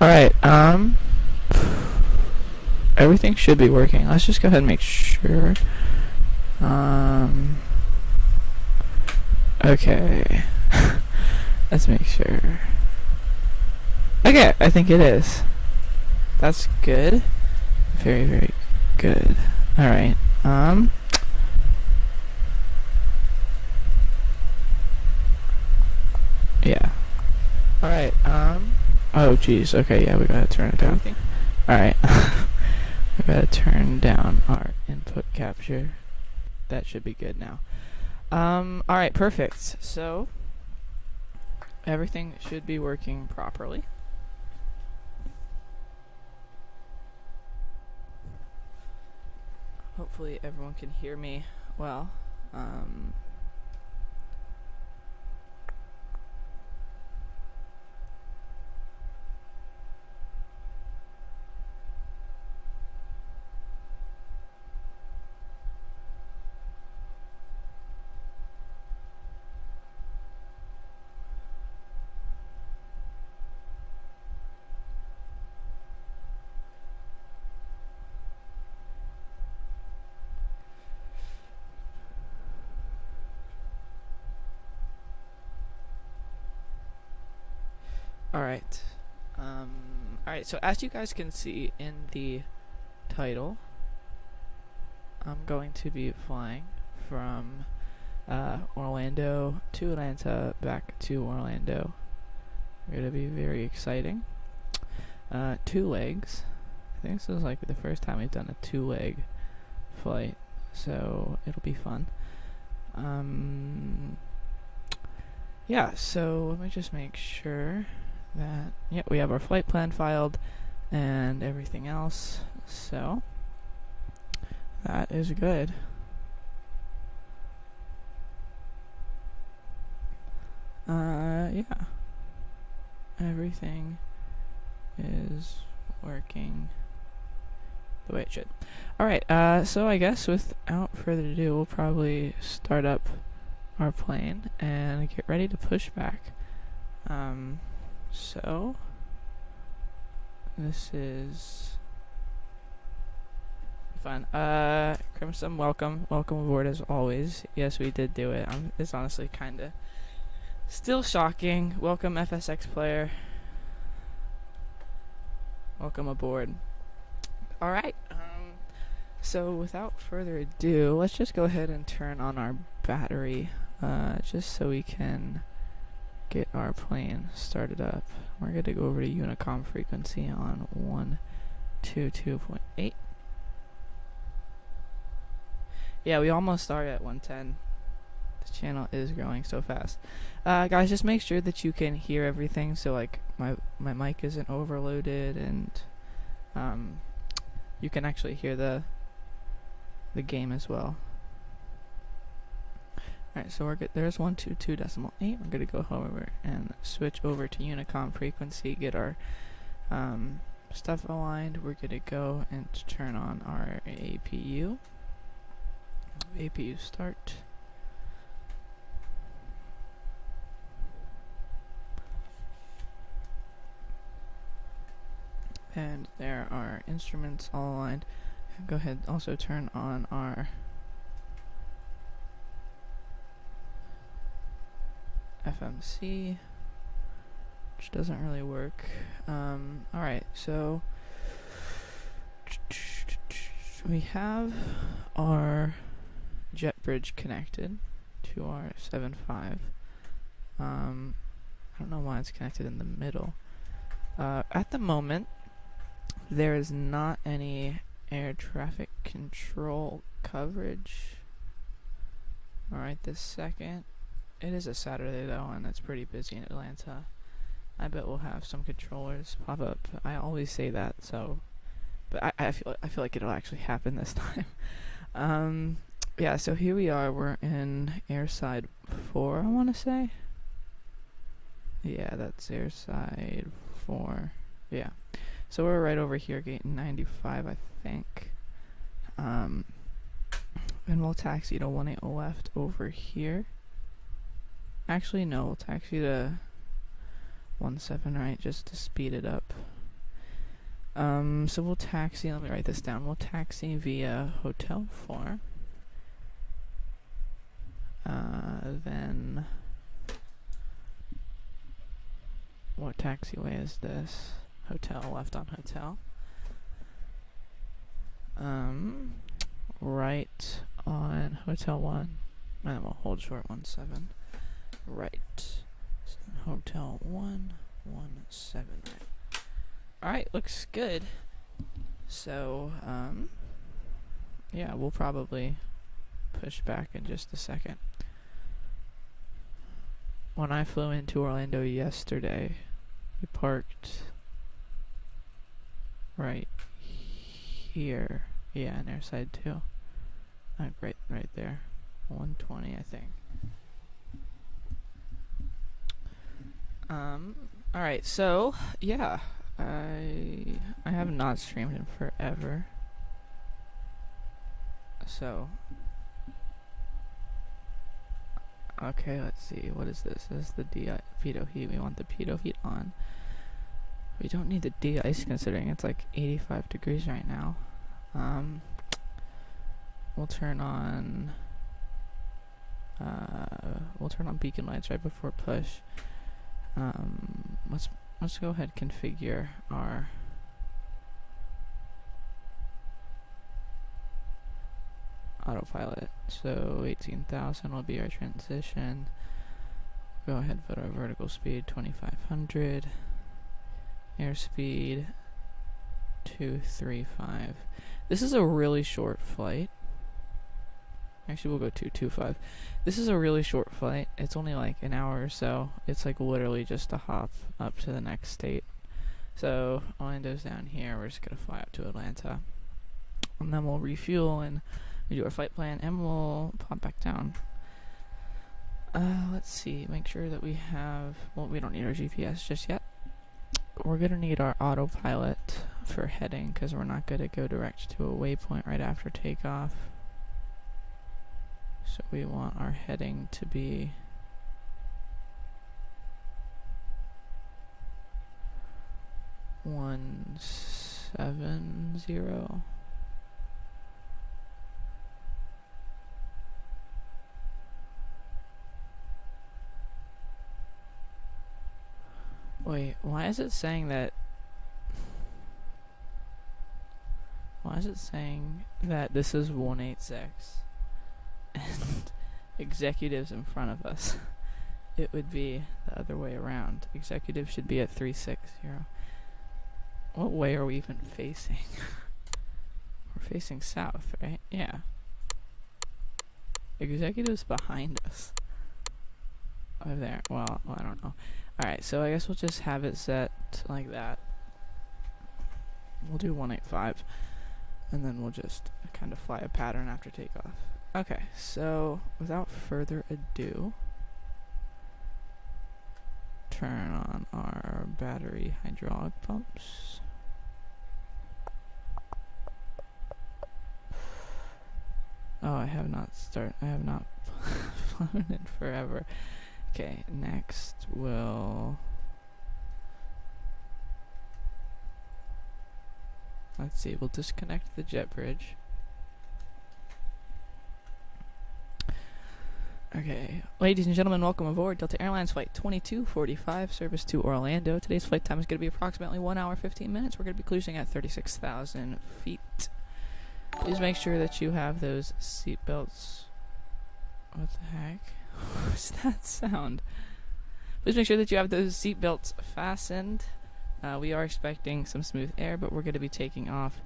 Alright, everything should be working. Let's just go ahead and make sure. Okay. Let's make sure. Okay, I think it is. That's good. Very, very good. Alright, yeah. Alright, oh geez, okay, yeah, we gotta turn it down. Alright. We gotta turn down our input capture. That should be good now. Alright, perfect. So, everything should be working properly. Hopefully everyone can hear me well. Alright. Alright, so as you guys can see in the title, I'm going to be flying from Orlando to Atlanta, back to Orlando. Going to be very exciting. 2 legs. I think this is like the first time we've done a 2-leg flight, so it'll be fun. Yeah, so let me just make sure that, yeah, we have our flight plan filed and everything else, so that is good. Yeah, everything is working the way it should. Alright, so I guess without further ado, we'll probably start up our plane and get ready to push back. So this is fun. Crimson, welcome aboard as always. Yes, we did do it. It's honestly kinda still shocking. Welcome, FSX player. Welcome aboard. Alright, so without further ado, let's just go ahead and turn on our battery, just so we can get our plane started up. We're going to go over to Unicom frequency on 122.8. Yeah, we almost are at 110. The channel is growing so fast. Guys, just make sure that you can hear everything, so like my mic isn't overloaded, and you can actually hear the game as well. Alright, so we're good. There's 122.8. We're gonna go over and switch over to Unicom frequency, get our stuff aligned. We're gonna go and turn on our APU. APU start. And there are instruments all aligned. Go ahead, also turn on our FMC, which doesn't really work. Alright, so we have our jet bridge connected to our 7.5. I don't know why it's connected in the middle. At the moment, there is not any air traffic control coverage. Alright, this second. It is a Saturday though, and it's pretty busy in Atlanta. I bet we'll have some controllers pop up. I always say that, so, but I feel like it'll actually happen this time. Yeah, so here we are. We're in airside 4, I want to say. Yeah, that's airside 4. Yeah, so we're right over here, gate 95, I think. And we'll taxi to 18 left over here. Actually, no, we'll taxi to 17 right, just to speed it up. So we'll taxi, let me write this down. We'll taxi via Hotel 4. Then what taxiway is this? Hotel, left on Hotel. Right on Hotel 1. And then we'll hold short 17. Right. So Hotel 117. Alright, looks good. So, yeah, we'll probably push back in just a second. When I flew into Orlando yesterday, we parked right here. Yeah, in airside 2. Right there. 120, I think. Alright, so, yeah. I have not streamed in forever. So, okay, let's see. What is this? This is the pitot heat. We want the pitot heat on. We don't need the de-ice considering it's like 85 degrees right now. We'll turn on beacon lights right before push. Let's go ahead and configure our autopilot. So 18,000 will be our transition. Go ahead and put our vertical speed 2500. Airspeed 235. This is a really short flight. Actually, we'll go 225. This is a really short flight. It's only like an hour or so. It's like literally just a hop up to the next state. So Orlando's down here. We're just gonna fly up to Atlanta, and then we'll refuel and we do our flight plan, and we'll pop back down. Let's see. Make sure that we have. Well, we don't need our GPS just yet. We're gonna need our autopilot for heading because we're not gonna go direct to a waypoint right after takeoff. So we want our heading to be one 70. Wait, why is it saying that? Why is it saying that this is 186 and executives in front of us? It would be the other way around. Executive should be at 360. What way are we even facing? We're facing south, right? Yeah. Executives behind us. Over there. Well, I don't know. Alright, so I guess we'll just have it set like that. We'll do 185. And then we'll just kind of fly a pattern after takeoff. Okay, so without further ado, turn on our battery hydraulic pumps. Oh, I have not flown in forever. Okay, next we'll let's see, we'll disconnect the jet bridge. Okay, ladies and gentlemen, welcome aboard Delta Airlines Flight 2245, service to Orlando. Today's flight time is going to be approximately 1 hour 15 minutes. We're going to be cruising at 36,000 feet. Please make sure that you have those seat belts. What the heck? What's that sound? Please make sure that you have those seat belts fastened. We are expecting some smooth air, but we're going to be taking off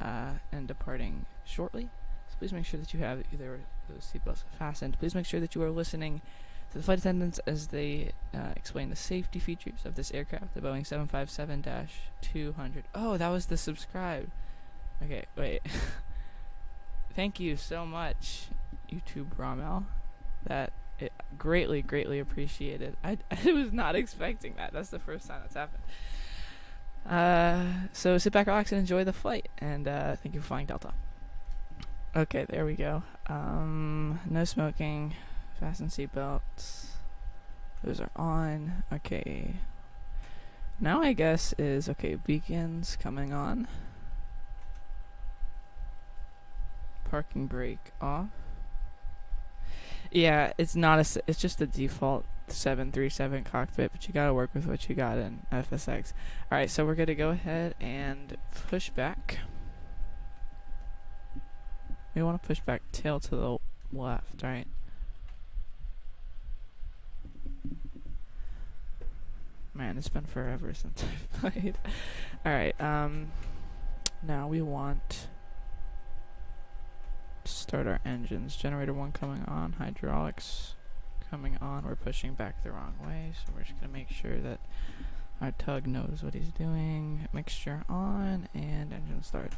and departing shortly. So please make sure that you have either those seatbelts fastened. Please make sure that you are listening to the flight attendants as they explain the safety features of this aircraft, the Boeing 757-200. Oh, that was the subscribe. Okay, wait. Thank you so much, YouTube Rommel. That it greatly, greatly appreciated. I was not expecting that. That's the first time that's happened. So sit back, relax, and enjoy the flight. And thank you for flying Delta. Okay, there we go. No smoking. Fasten seatbelts. Those are on. Okay. Now I guess is, okay, beacons coming on. Parking brake off. Yeah, it's not it's just a default 737 cockpit, but you gotta work with what you got in FSX. Alright, so we're gonna go ahead and push back. We want to push back tail to the left, right? Man, it's been forever since I've played. Alright, now we want to start our engines. Generator 1 coming on, hydraulics coming on. We're pushing back the wrong way, so we're just going to make sure that our tug knows what he's doing. Mixture on, and engine start.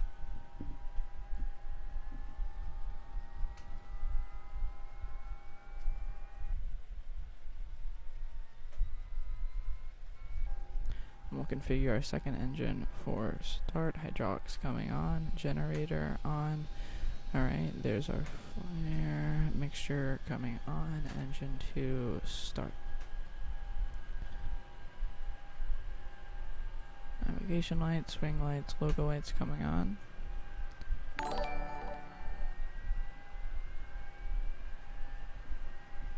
And we'll configure our second engine for start. Hydraulics coming on, generator on. Alright, there's our flare. Mixture coming on, engine 2 start. Navigation lights, swing lights, logo lights coming on.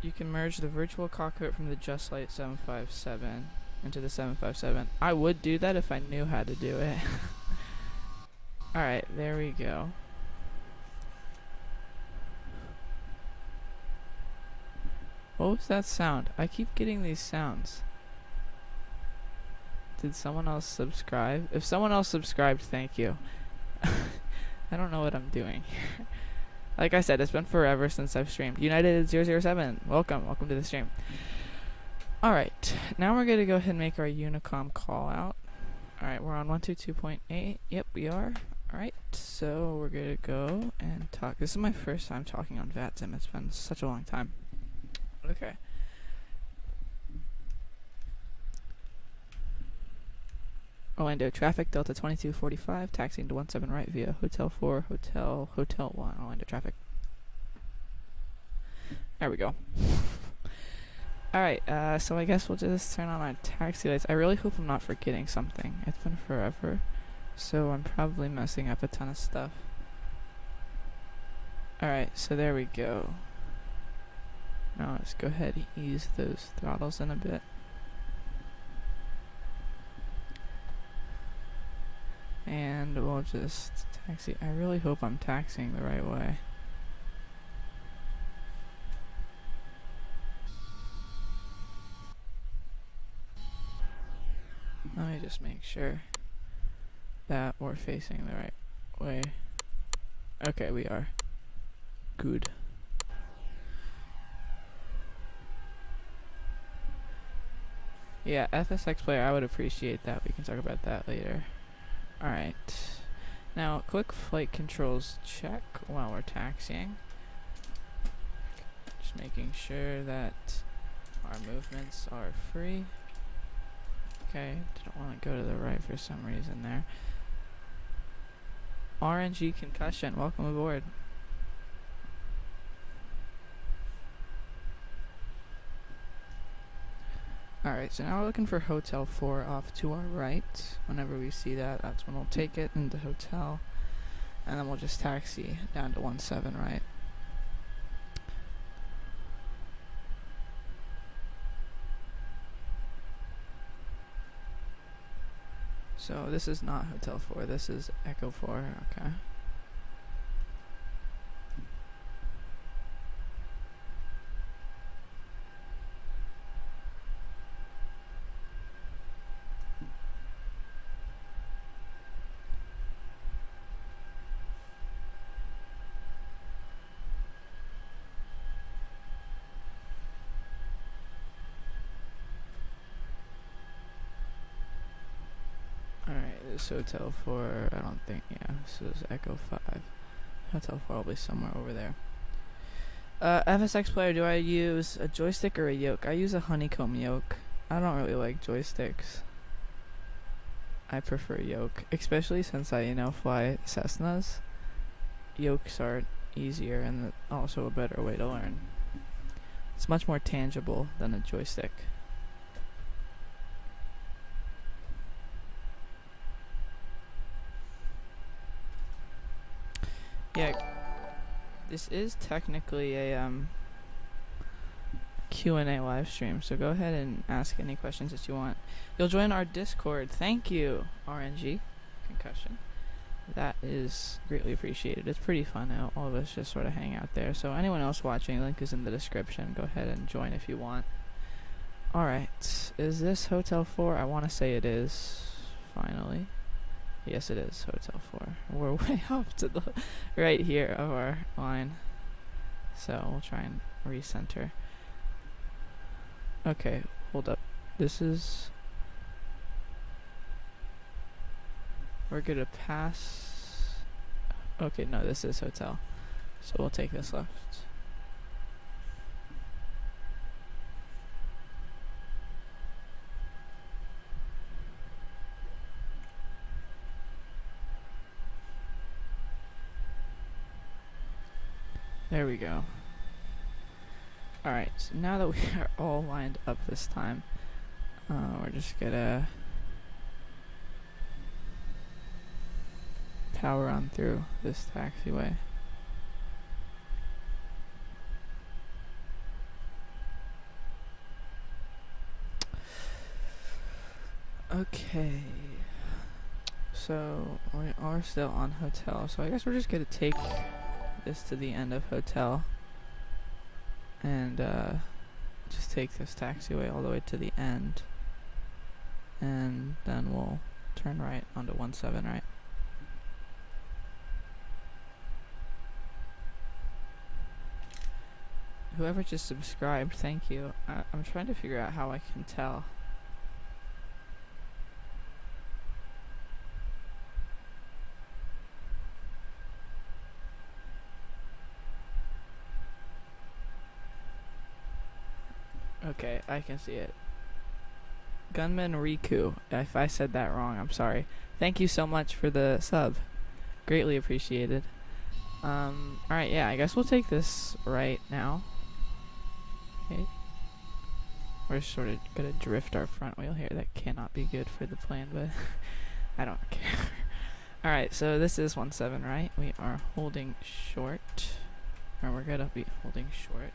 You can merge the virtual cockpit from the Just Light 757 into the 757. I would do that if I knew how to do it. Alright, there we go. What was that sound? I keep getting these sounds. Did someone else subscribe? If someone else subscribed, thank you. I don't know what I'm doing here. Like I said, it's been forever since I've streamed. United 007, welcome to the stream. Alright, now we're going to go ahead and make our Unicom call out. Alright, we're on 122.8. Yep, we are. Alright, so we're going to go and talk. This is my first time talking on VATSIM. It's been such a long time. Okay. Orlando traffic, Delta 2245, taxiing to 17 right via Hotel 4, Hotel 1, Orlando traffic. There we go. Alright, so I guess we'll just turn on our taxi lights. I really hope I'm not forgetting something. It's been forever, so I'm probably messing up a ton of stuff. Alright, so there we go. Now let's go ahead and ease those throttles in a bit. And we'll just taxi. I really hope I'm taxiing the right way. Let me just make sure that we're facing the right way. Okay, we are. Good. Yeah, FSX player, I would appreciate that. We can talk about that later. Alright. Now, quick flight controls check while we're taxiing. Just making sure that our movements are free. Okay, didn't want to go to the right for some reason there. RNG concussion, welcome aboard. Alright, so now we're looking for Hotel 4 off to our right. Whenever we see that, that's when we'll take it into hotel. And then we'll just taxi down to 17 right. So this is not Hotel 4, this is Echo 4, okay. This Hotel 4, I don't think, yeah, this is Echo 5. Hotel 4 will be somewhere over there. FSX player, do I use a joystick or a yoke? I use a honeycomb yoke. I don't really like joysticks. I prefer yoke, especially since I, fly Cessnas. Yokes are easier and also a better way to learn. It's much more tangible than a joystick. Yeah, this is technically a Q&A live stream, so go ahead and ask any questions that you want. You'll join our Discord. Thank you, RNG Concussion. That is greatly appreciated. It's pretty fun. All of us just sort of hang out there. So anyone else watching, link is in the description. Go ahead and join if you want. Alright, is this Hotel 4? I want to say it is, finally. Yes, it is Hotel 4. We're way off to the right here of our line. So we'll try and recenter. Okay, hold up. This is... We're gonna pass... Okay, no, this is Hotel. So we'll take this left. There we go. Alright, so now that we are all lined up this time, we're just gonna power on through this taxiway. Okay. So, we are still on Hotel, so I guess we're just gonna take this to the end of Hotel and just take this taxiway all the way to the end, and then we'll turn right onto 17, right? Whoever just subscribed, thank you. I'm trying to figure out how I can tell. Okay, I can see it. Gunman Riku. If I said that wrong, I'm sorry. Thank you so much for the sub. Greatly appreciated. Alright, yeah, I guess we'll take this right now. Okay. We're sort of gonna drift our front wheel here. That cannot be good for the plane, but I don't care. Alright, so this is 17, right? We are holding short. Or we're gonna be holding short.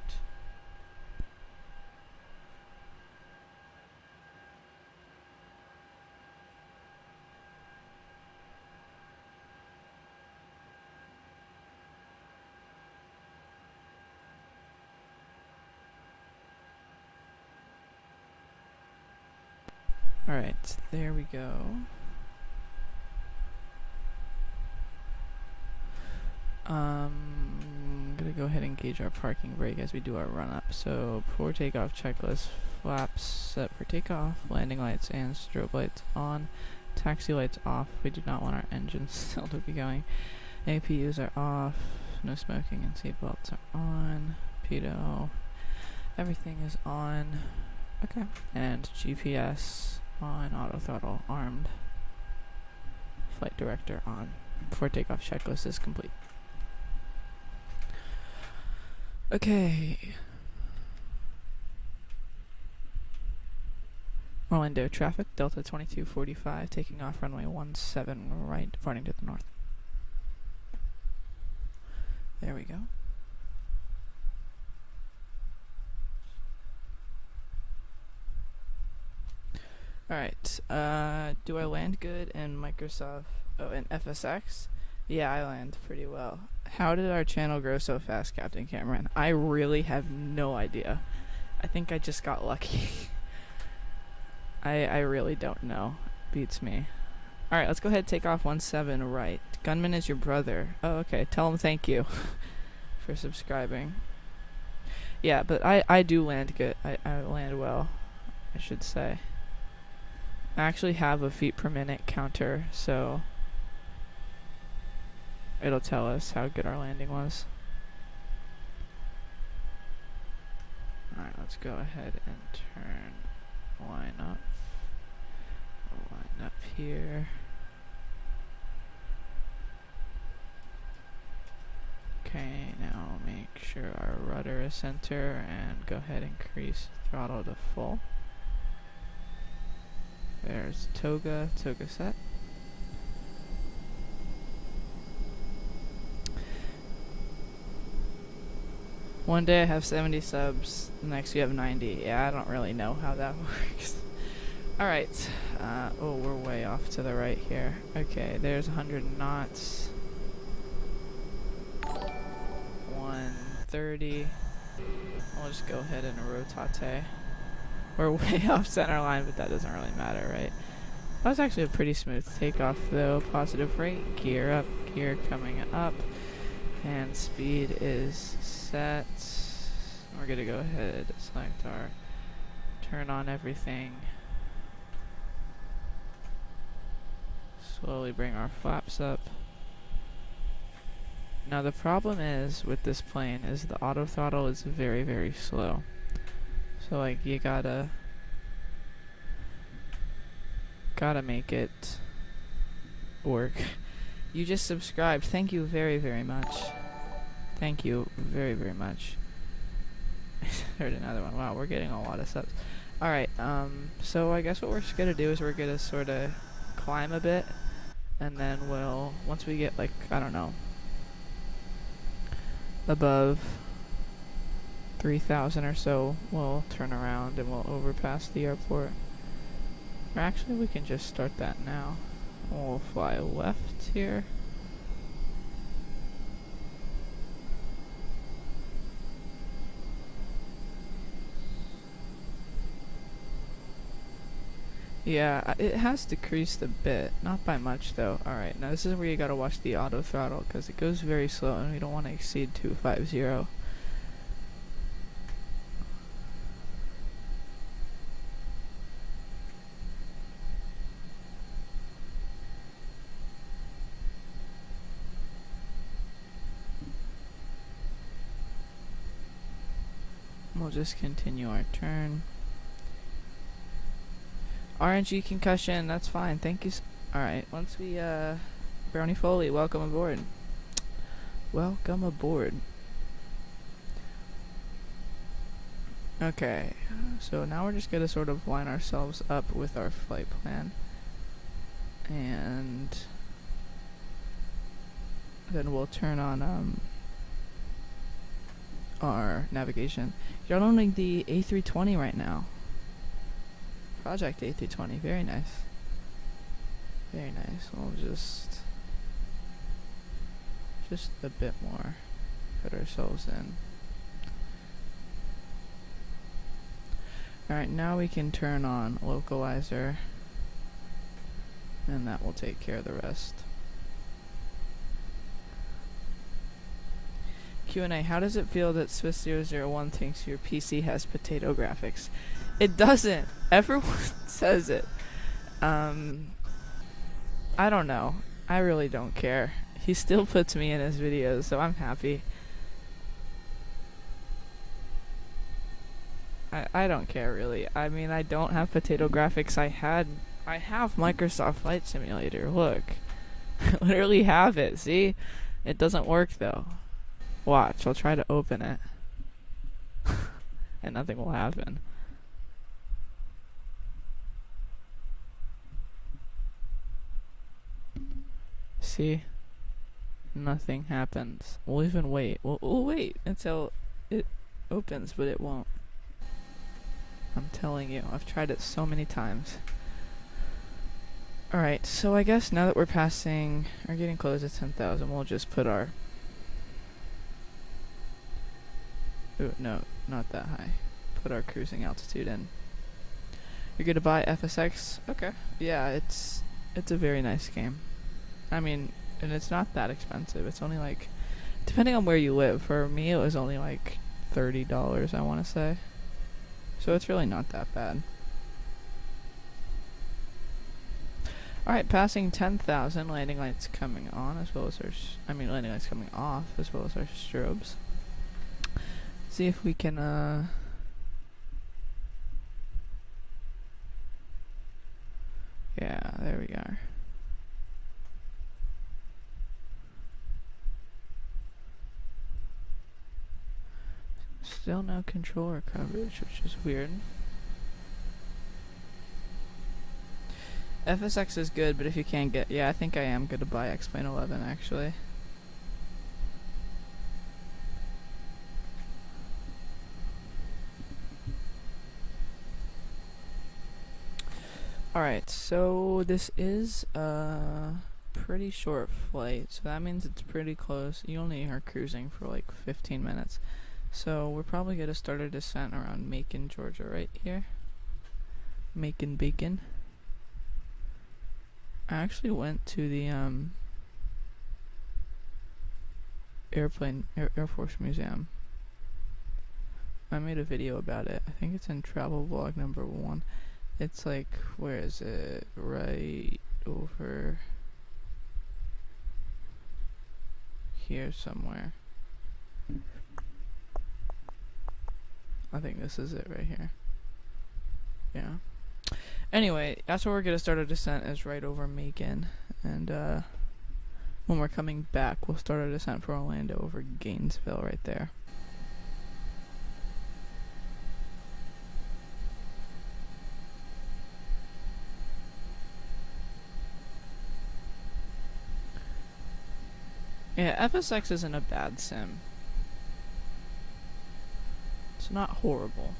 Alright, there we go. I'm gonna go ahead and gauge our parking brake as we do our run up. So, for takeoff checklist, flaps set for takeoff, landing lights and strobe lights on, taxi lights off. We do not want our engines still to be going. APUs are off, no smoking and seatbelts are on, pedo, everything is on. Okay, and GPS on, auto throttle armed, flight director on. Before takeoff checklist is complete. Okay. Orlando traffic, Delta 2245, taking off runway 17 right, departing to the north. There we go. Alright, do I land good in Microsoft, in FSX? Yeah, I land pretty well. How did our channel grow so fast, Captain Cameron? I really have no idea. I think I just got lucky. I really don't know. Beats me. Alright, let's go ahead and take off 17 right. Gunman is your brother. Oh, okay. Tell him thank you for subscribing. Yeah, but I do land good. I land well, I should say. I actually have a feet per minute counter, so it'll tell us how good our landing was. Alright, let's go ahead and turn line up. Line up here. Okay, now make sure our rudder is center and go ahead and increase throttle to full. There's toga set. One day I have 70 subs, the next you have 90. Yeah, I don't really know how that works. Alright, oh, we're way off to the right here. Okay, there's 100 knots. 130. I'll just go ahead and rotate. We're way off center line, but that doesn't really matter, right? That was actually a pretty smooth takeoff though. Positive rate, gear up, gear coming up, and speed is set. We're gonna go ahead, select our, turn on everything. Slowly bring our flaps up. Now the problem is with this plane is the auto throttle is very, very slow. So like you gotta make it work. You just subscribed. Thank you very, very much. Thank you very, very much. Heard another one. Wow, we're getting a lot of subs. Alright, so I guess what we're just gonna do is we're gonna sort of climb a bit, and then we'll, once we get like, I don't know, above 3,000 or so, we'll turn around and we'll overpass the airport. Or actually, we can just start that now. We'll fly left here. Yeah, it has decreased a bit. Not by much, though. Alright, now this is where you gotta watch the auto throttle, because it goes very slow, and we don't want to exceed 250. We'll just continue our turn. RNG concussion, that's fine. Thank you. Alright, once we, Brownie Foley, welcome aboard. Welcome aboard. Okay, so now we're just gonna sort of line ourselves up with our flight plan. And then we'll turn on, our navigation. You're downloading the A320 right now. Project A320, very nice. Very nice. We'll just a bit more. Put ourselves in. Alright, now we can turn on localizer, and that will take care of the rest. Q&A, how does it feel that Swiss001 thinks your PC has potato graphics? It doesn't. Everyone says it. I don't know. I really don't care. He still puts me in his videos, so I'm happy. I don't care, really. I mean, I don't have potato graphics. I have Microsoft Flight Simulator. Look. I literally have it. See? It doesn't work, though. Watch, I'll try to open it. And nothing will happen. See? Nothing happens. We'll even wait. We'll wait until it opens, but it won't. I'm telling you, I've tried it so many times. Alright, so I guess now that we're passing, or getting close to 10,000, we'll just put our... Ooh, no, not that high. Put our cruising altitude in. You're gonna buy FSX? Okay. Yeah, it's a very nice game. I mean, and it's not that expensive. It's only like, depending on where you live. For me, it was only like $30, I want to say. So it's really not that bad. Alright, passing 10,000, landing lights coming on, as well as our, landing lights coming off, as well as our strobes. See if we can, yeah, there we are. Still no controller coverage, which is weird. FSX is good, but if you can't get... Yeah, I think I am going to buy X-Plane 11, actually. Alright, so this is a pretty short flight, so that means it's pretty close. You only are cruising for like 15 minutes. So we're probably going to start our descent around Macon, Georgia, right here. Macon Bacon. I actually went to the Air Force Museum. I made a video about it. I think it's in travel vlog number 1. It's like, where is it? Right over here somewhere. I think this is it right here. Yeah. Anyway, that's where we're gonna start our descent, is right over Macon. And when we're coming back, we'll start our descent for Orlando over Gainesville right there. Yeah, FSX isn't a bad sim. It's not horrible.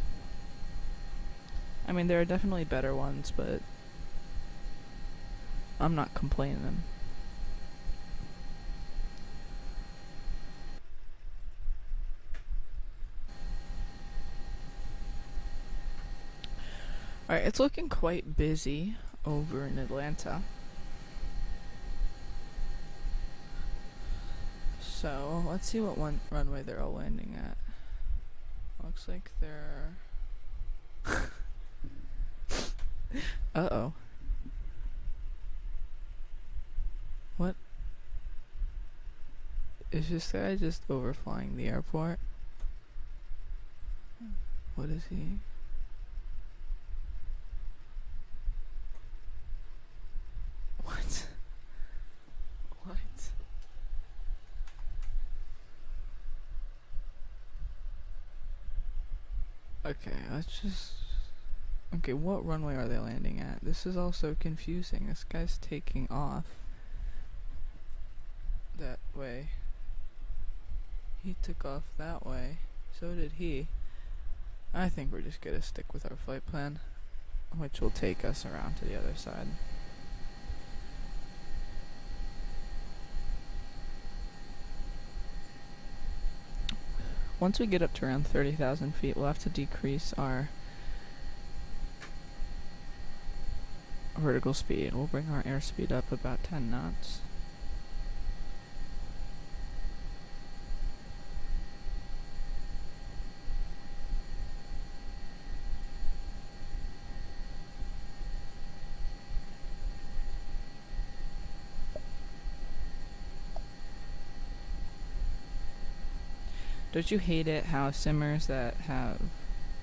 I mean, there are definitely better ones, but I'm not complaining. Alright, it's looking quite busy over in Atlanta. So, let's see what runway they're all landing at. Looks like they're... Uh-oh. What? Is this guy just overflying the airport? What is he? What? What? Okay, let's just... Okay, what runway are they landing at? This is also confusing. This guy's taking off that way. He took off that way. So did he. I think we're just gonna stick with our flight plan, which will take us around to the other side. Once we get up to around 30,000 feet, we'll have to decrease our vertical speed. We'll bring our airspeed up about 10 knots. Don't you hate it how simmers that have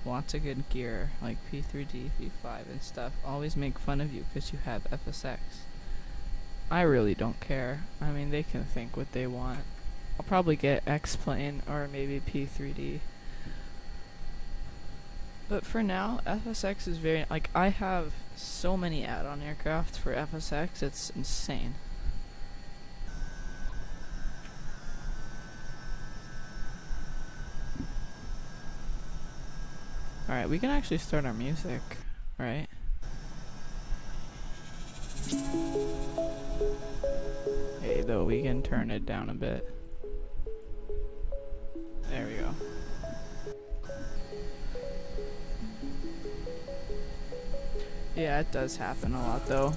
lots of good gear, like P3D, V5 and stuff, always make fun of you because you have FSX? I really don't care. I mean, they can think what they want. I'll probably get X-Plane or maybe P3D. But for now, FSX is very... Like, I have so many add-on aircraft for FSX, it's insane. Alright, we can actually start our music, right? Hey, though, we can turn it down a bit. There we go. Yeah, it does happen a lot, though.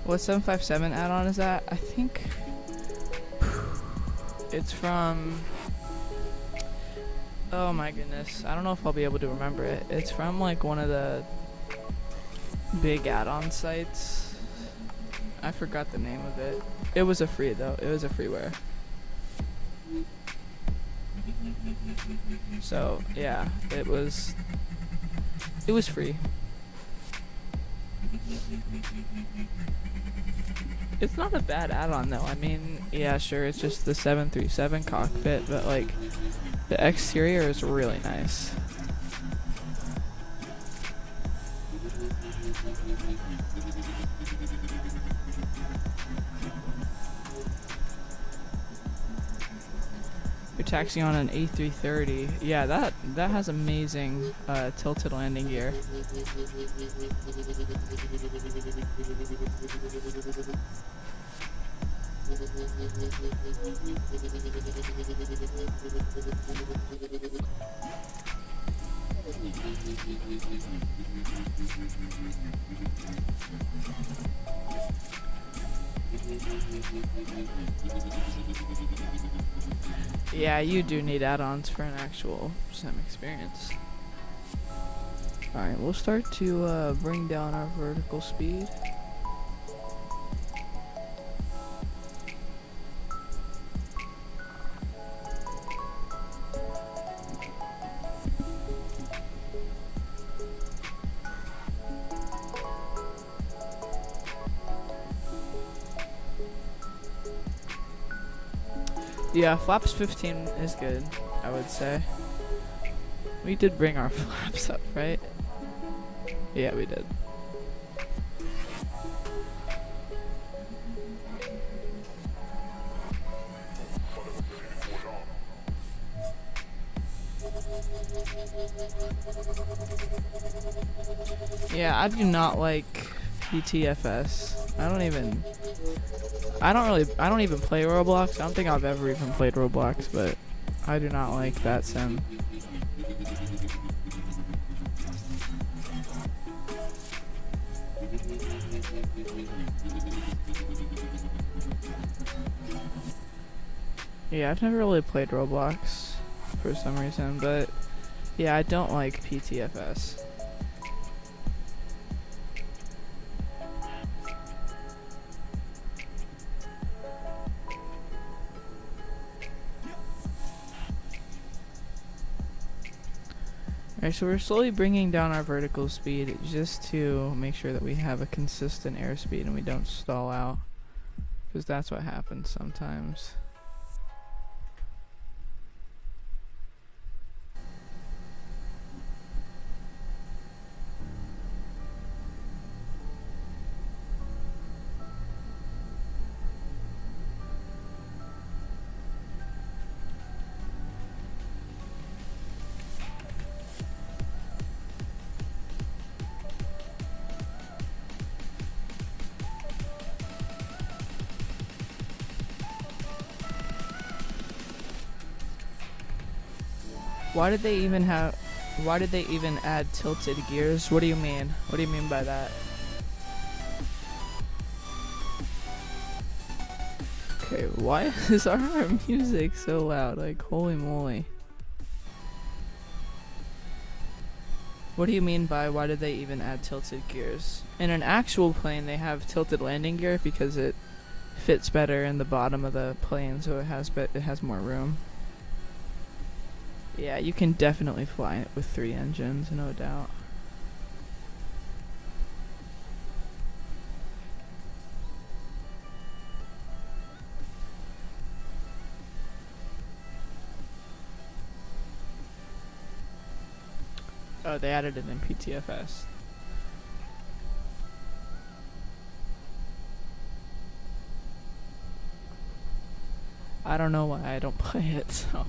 What 757 add-on is that? I think... It's from... Oh my goodness. I don't know if I'll be able to remember it. It's from like one of the big add-on sites. I forgot the name of it. It was a free though. It was a freeware. So yeah, it was free. It's not a bad add-on though. I mean, yeah, sure, it's just the 737 cockpit, but like, the exterior is really nice. You're taxiing on an A330. Yeah, that has amazing tilted landing gear. Yeah, you do need add-ons for an actual sim experience. Alright, we'll start to bring down our vertical speed. Yeah, flaps 15 is good, I would say. We did bring our flaps up, right? Yeah, we did. Yeah, I do not like PTFS. I don't even play Roblox. I don't think I've ever even played Roblox, but I do not like that sim. Yeah, I've never really played Roblox for some reason, but yeah, I don't like PTFS. Alright, so we're slowly bringing down our vertical speed just to make sure that we have a consistent airspeed and we don't stall out, because that's what happens sometimes. Why did they even add tilted gears? What do you mean? What do you mean by that? Okay, why is our music so loud? Like, holy moly. What do you mean by why did they even add tilted gears? In an actual plane, they have tilted landing gear because it fits better in the bottom of the plane, so it has more room. Yeah, you can definitely fly it with 3 engines, no doubt. Oh, they added it in PTFS. I don't know why I don't play it, so...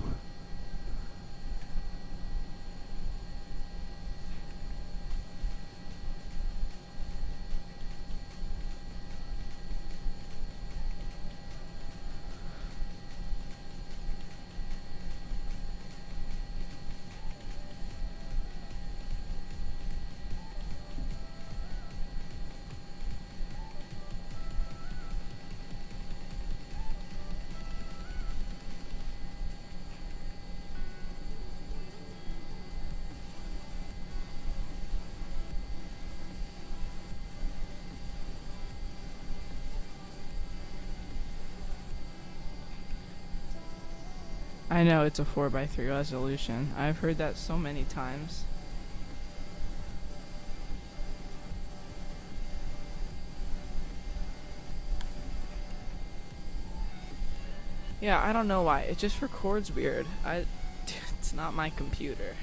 I know it's a 4x3 resolution. I've heard that so many times. Yeah, I don't know why. It just records weird. It's not my computer.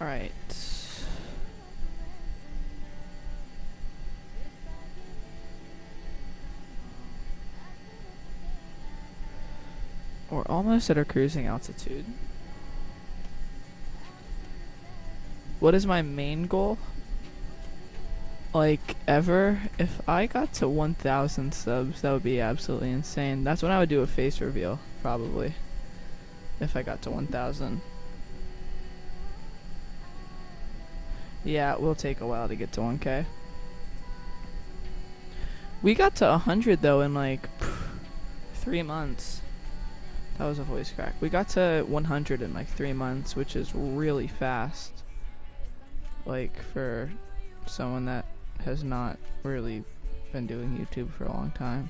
Alright. We're almost at our cruising altitude. What is my main goal? Like, ever? If I got to 1,000 subs, that would be absolutely insane. That's when I would do a face reveal, probably. If I got to 1,000. Yeah, it will take a while to get to 1K. We got to 100 though in like 3 months. That was a voice crack. We got to 100 in like 3 months, which is really fast. Like for someone that has not really been doing YouTube for a long time.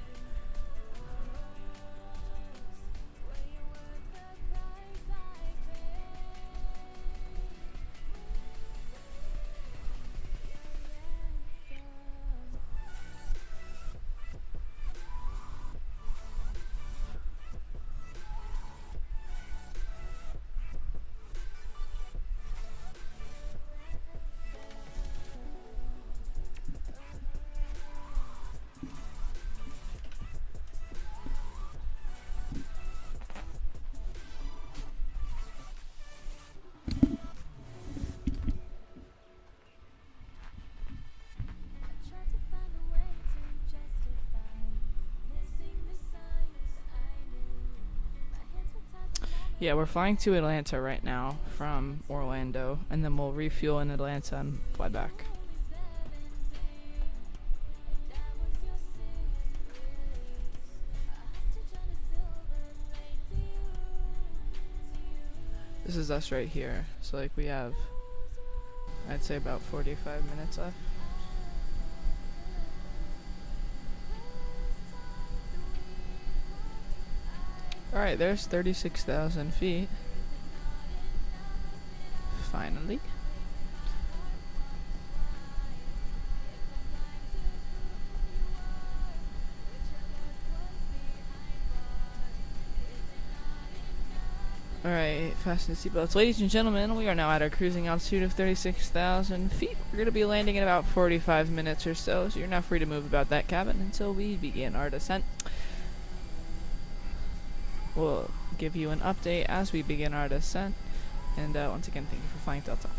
Yeah, we're flying to Atlanta right now from Orlando, and then we'll refuel in Atlanta and fly back. This is us right here, so like we have, I'd say about 45 minutes left. Alright, there's 36,000 feet. Finally. Alright, fasten the seatbelts. Ladies and gentlemen, we are now at our cruising altitude of 36,000 feet. We're going to be landing in about 45 minutes or so you're now free to move about that cabin until we begin our descent. We'll give you an update as we begin our descent. And once again, thank you for flying Delta. I'm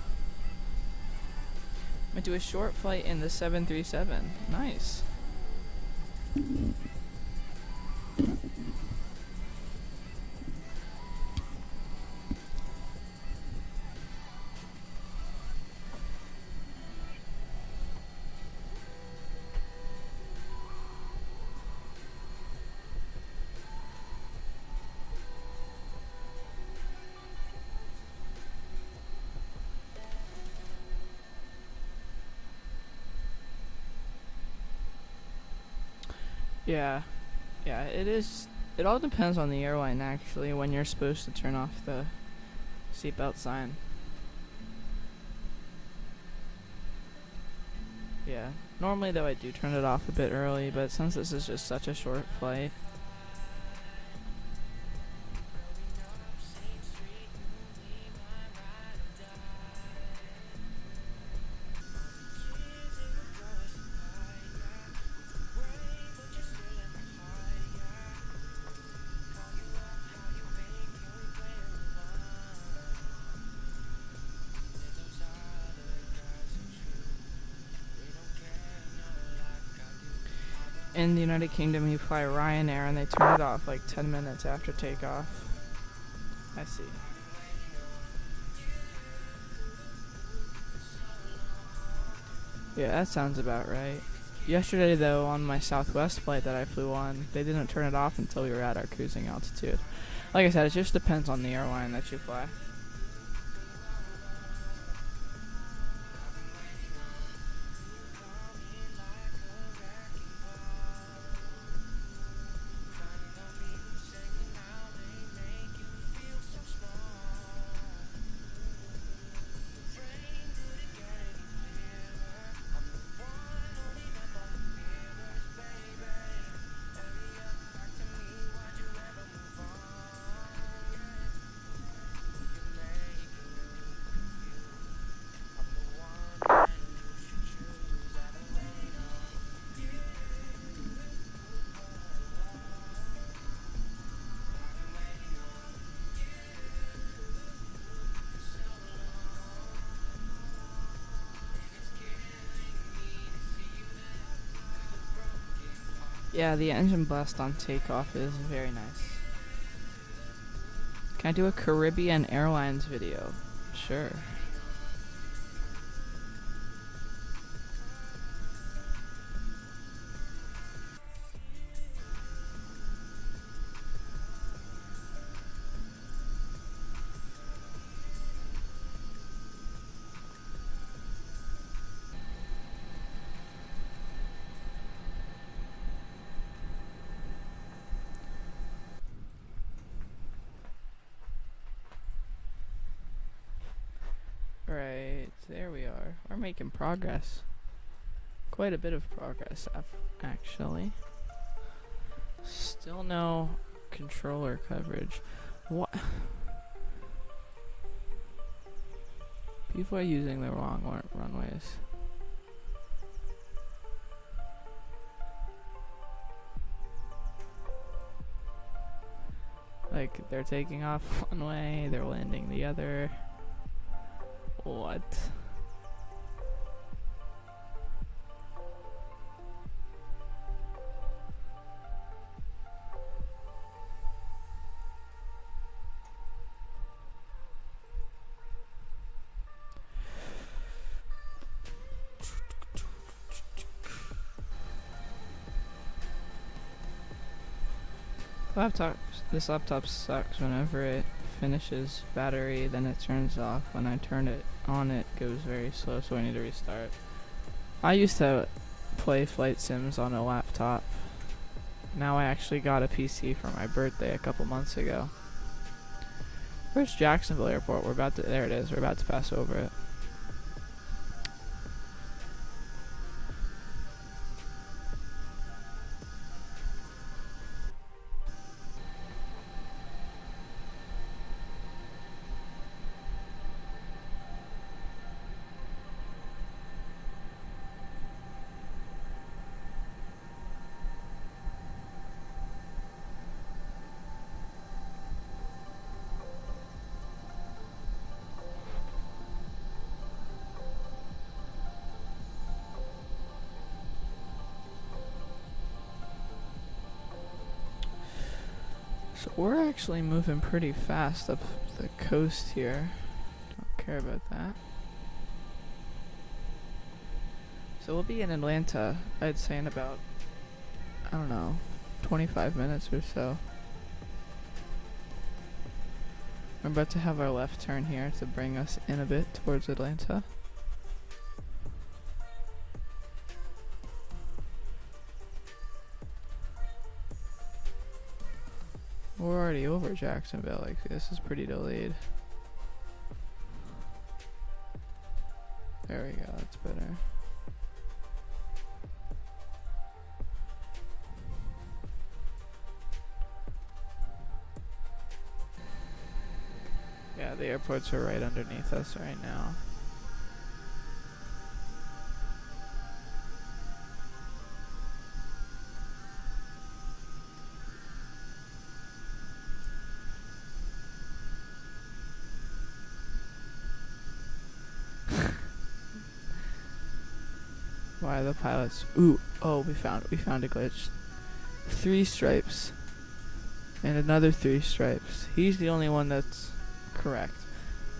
going to do a short flight in the 737. Nice. Yeah, it is. It all depends on the airline, actually, when you're supposed to turn off the seatbelt sign. Yeah, normally though I do turn it off a bit early, but since this is just such a short flight. In the United Kingdom, you fly Ryanair and they turn it off like 10 minutes after takeoff. I see. Yeah, that sounds about right. Yesterday, though, on my Southwest flight that I flew on, they didn't turn it off until we were at our cruising altitude. Like I said, it just depends on the airline that you fly. Yeah, the engine blast on takeoff is very nice. Can I do a Caribbean Airlines video? Sure. Right, there we are. We're making progress. Quite a bit of progress, actually. Still no controller coverage. What? People are using the wrong runways. Like, they're taking off one way, they're landing the other. What? This laptop sucks. Whenever it finishes battery, then it turns off. When I turn it on, it goes very slow, so I need to restart. I used to play flight sims on a laptop. Now I actually got a PC for my birthday a couple months ago. Where's Jacksonville Airport? There it is. We're about to pass over it. So we're actually moving pretty fast up the coast here. Don't care about that. So we'll be in Atlanta, I'd say, in about, I don't know, 25 minutes or so. We're about to have our left turn here to bring us in a bit towards Atlanta. We're already over Jacksonville, like this is pretty delayed. There we go, that's better. Yeah, the airports are right underneath us right now. Why are the pilots? Oh, we found a glitch. 3 stripes. And another 3 stripes. He's the only one that's correct.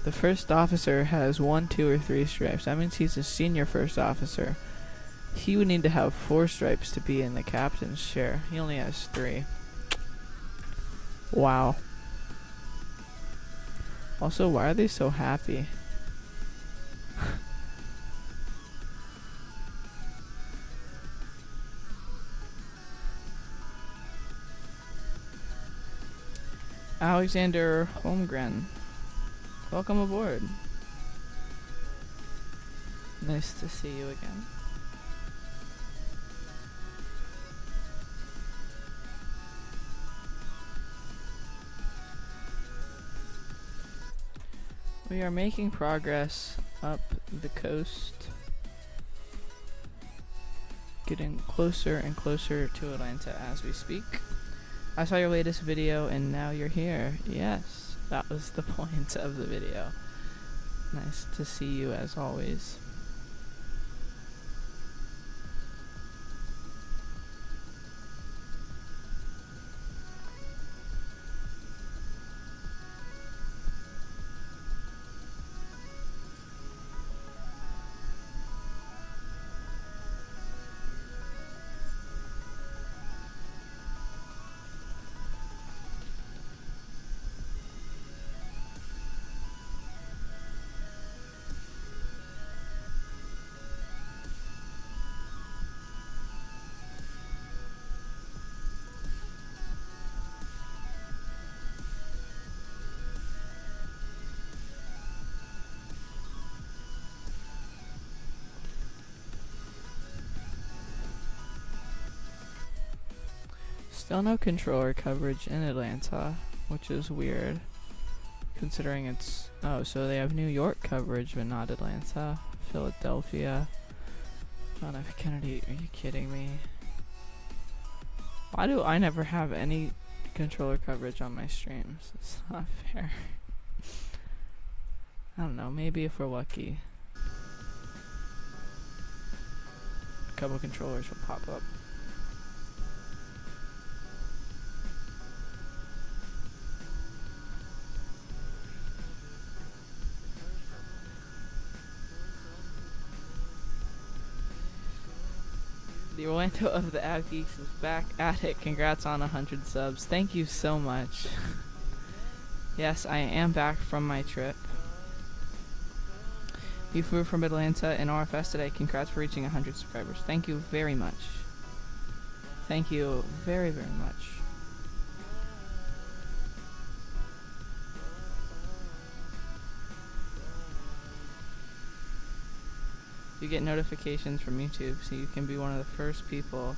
The first officer has 1, 2, or 3 stripes. That means he's a senior first officer. He would need to have 4 stripes to be in the captain's chair. He only has 3. Wow. Also, why are they so happy? Alexander Holmgren, welcome aboard. Nice to see you again. We are making progress up the coast, getting closer and closer to Atlanta as we speak. I saw your latest video and now you're here. Yes, that was the point of the video. Nice to see you as always. Still no controller coverage in Atlanta, which is weird, considering it's... Oh, so they have New York coverage, but not Atlanta. Philadelphia. John F. Kennedy, are you kidding me? Why do I never have any controller coverage on my streams? It's not fair. I don't know, maybe if we're lucky, a couple controllers will pop up. The Orlando of the Av Geeks is back at it. Congrats on 100 subs. Thank you so much. Yes, I am back from my trip. You flew from Atlanta in RFS today. Congrats for reaching 100 subscribers. Thank you very much. Thank you very, very much. You get notifications from YouTube, so you can be one of the first people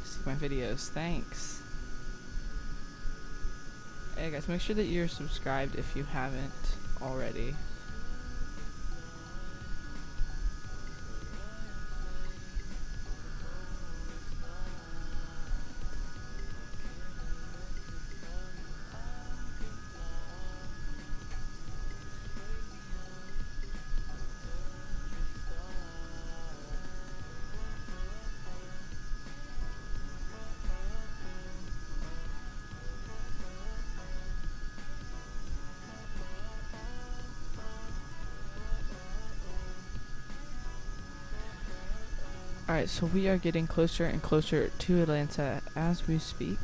to see my videos. Thanks. Hey guys, make sure that you're subscribed if you haven't already. Alright, so we are getting closer and closer to Atlanta as we speak.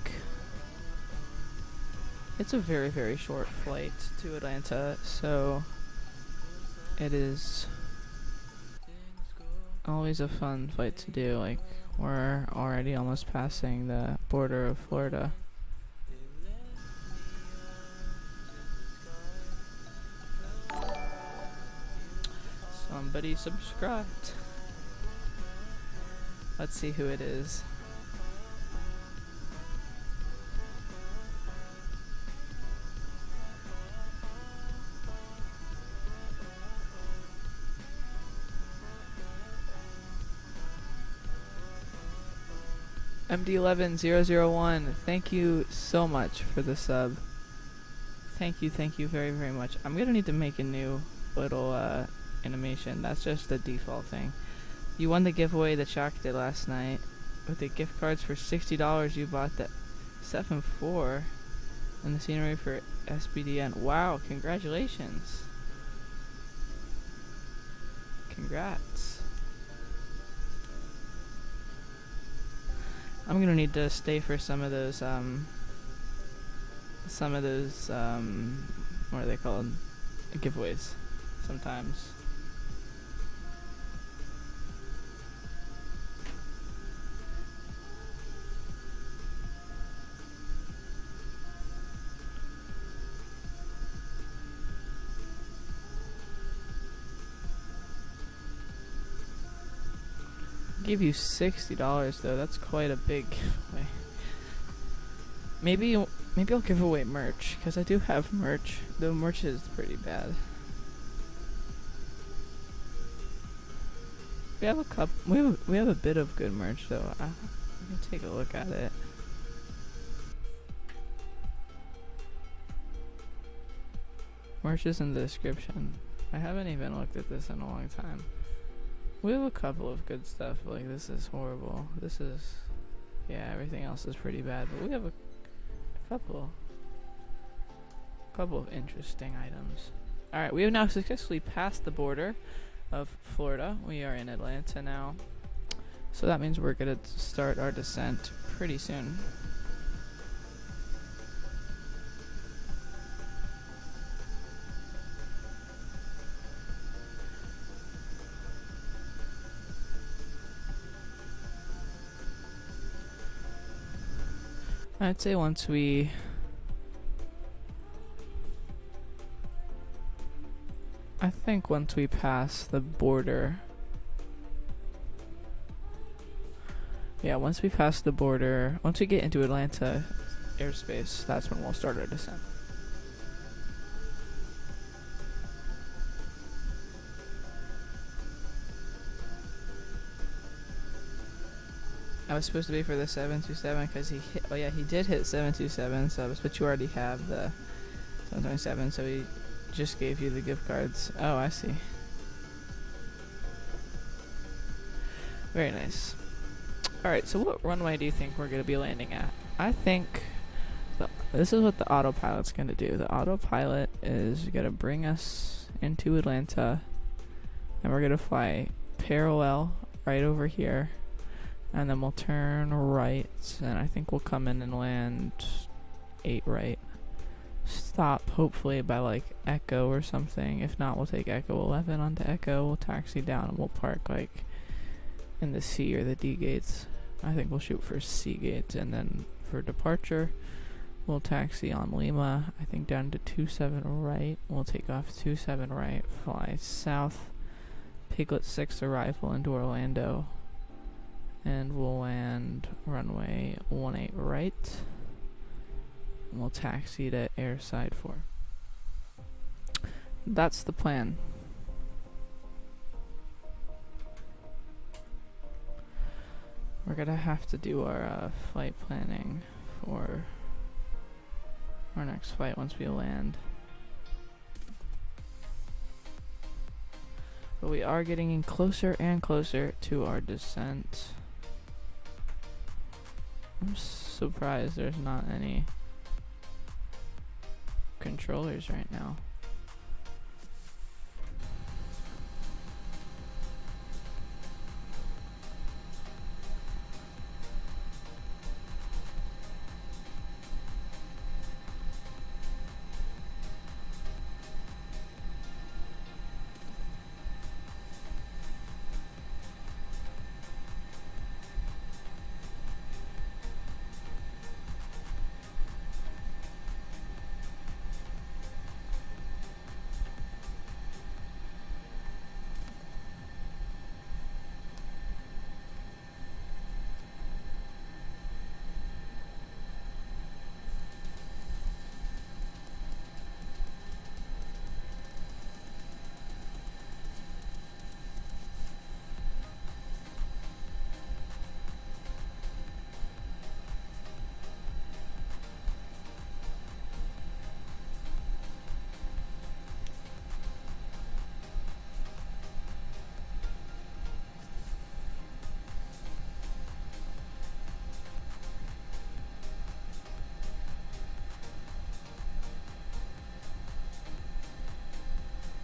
It's a very, very short flight to Atlanta, so it is always a fun flight to do. Like, we're already almost passing the border of Florida. Somebody subscribed. Let's see who it is. MD11001, thank you so much for the sub. Thank you very, very much. I'm gonna need to make a new little animation. That's just the default thing. You won the giveaway that Shaq did last night with the gift cards for $60. You bought the 7.4 and the scenery for SBDN. Wow, congratulations. Congrats. I'm gonna need to stay for some of those what are they called? Giveaways sometimes. Give you $60 though. That's quite a big giveaway. Maybe I'll give away merch, because I do have merch. The merch is pretty bad. We have we have a bit of good merch though. I can take a look at it. Merch is in the description. I haven't even looked at this in a long time. We have a couple of good stuff, but like this is horrible. This is, yeah, everything else is pretty bad, but we have a couple of interesting items. Alright, we have now successfully passed the border of Florida. We are in Atlanta now. So that means we're gonna start our descent pretty soon. I'd say once we pass the border, Yeah, once we pass the border, once we get into Atlanta airspace, that's when we'll start our descent. I was supposed to be for the 727 because he hit, oh yeah, he did hit 727, so, but you already have the 727, so he just gave you the gift cards. Oh, I see. Very nice. Alright, so what runway do you think we're going to be landing at? I think this is what the autopilot's going to do. The autopilot is going to bring us into Atlanta, and we're going to fly parallel right over here, and then we'll turn right, and I think we'll come in and land 8 right. Stop, hopefully, by like Echo or something. If not, we'll take Echo 11 onto Echo, we'll taxi down, and we'll park like in the C or the D gates. I think we'll shoot for C gates, and then for departure, we'll taxi on Lima, I think down to 27 right. We'll take off 27 right, fly south, Piglet 6 arrival into Orlando, and we'll land runway 18 right. And we'll taxi to airside 4. That's the plan. We're gonna have to do our flight planning for our next flight once we land. But we are getting in closer and closer to our descent. I'm surprised there's not any controllers right now.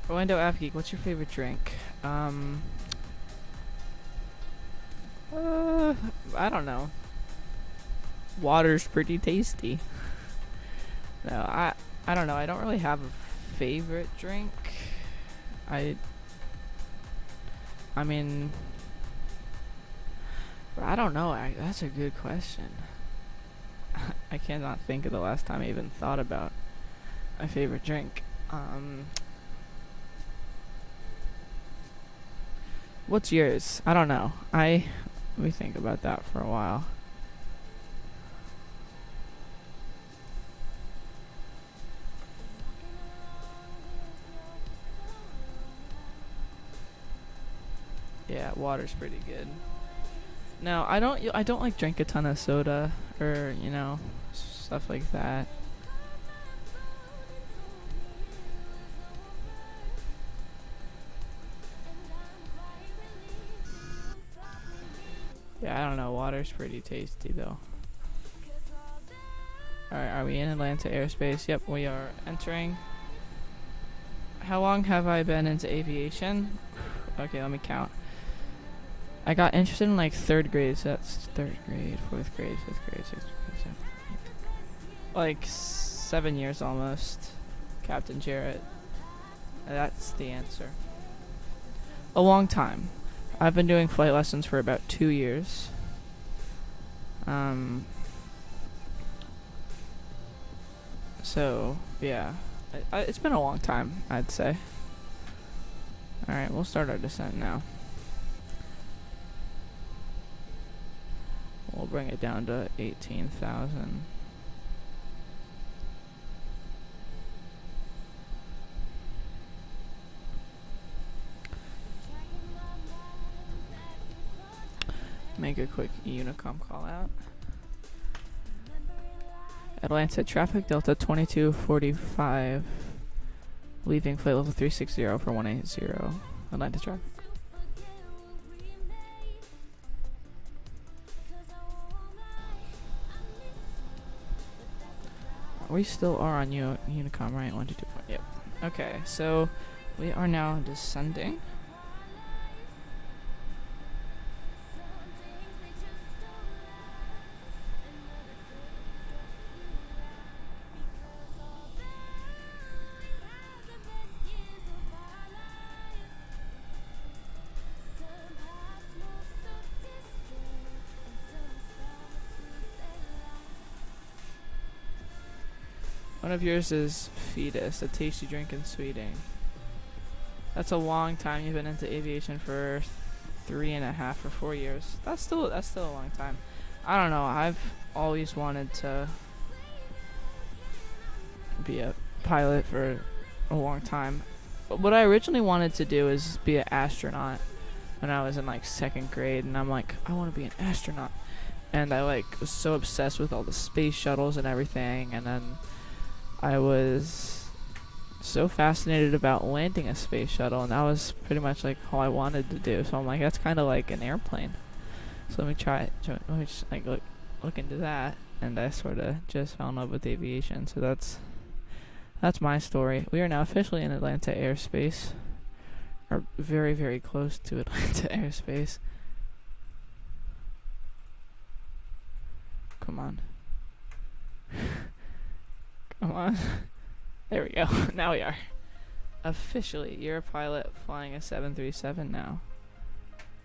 Orlando Afgeek, what's your favorite drink? I don't know. Water's pretty tasty. No, I don't know. I don't really have a favorite drink. I mean, I don't know. That's a good question. I cannot think of the last time I even thought about my favorite drink. What's yours? I don't know. Let me think about that for a while. Yeah, water's pretty good. No, I don't like drink a ton of soda or, you know, stuff like that. Yeah, I don't know. Water's pretty tasty, though. Alright, are we in Atlanta airspace? Yep, we are entering. How long have I been into aviation? Okay, let me count. I got interested in like 3rd grade, so that's 3rd grade, 4th grade, 5th grade, 6th grade, 7th grade. Like 7 years almost. Captain Jarrett. That's the answer. A long time. I've been doing flight lessons for about 2 years. So, yeah. It's been a long time, I'd say. Alright, we'll start our descent now. bring it down to 18,000. Make a quick Unicom call out. Atlanta traffic Delta 2245, leaving flight level 360 for 180. Atlanta traffic. We still are on Unicom, right? 1, 2, 2. Yep. Okay, so we are now descending. One of yours is Fetus, a tasty drink in Sweeting. That's a long time. You've been into aviation for 3.5 or 4 years. That's still a long time. I don't know. I've always wanted to be a pilot for a long time. But what I originally wanted to do is be an astronaut when I was in like 2nd grade, and I'm like, I want to be an astronaut. And I like was so obsessed with all the space shuttles and everything, and then I was so fascinated about landing a space shuttle, and that was pretty much like all I wanted to do. So I'm like, that's kind of like an airplane. So let me let me just like look into that, and I sort of just fell in love with aviation. So that's my story. We are now officially in Atlanta airspace, or very, very close to Atlanta airspace. Come on. Come on. There we go. Now we are. Officially, you're a pilot flying a 737 now.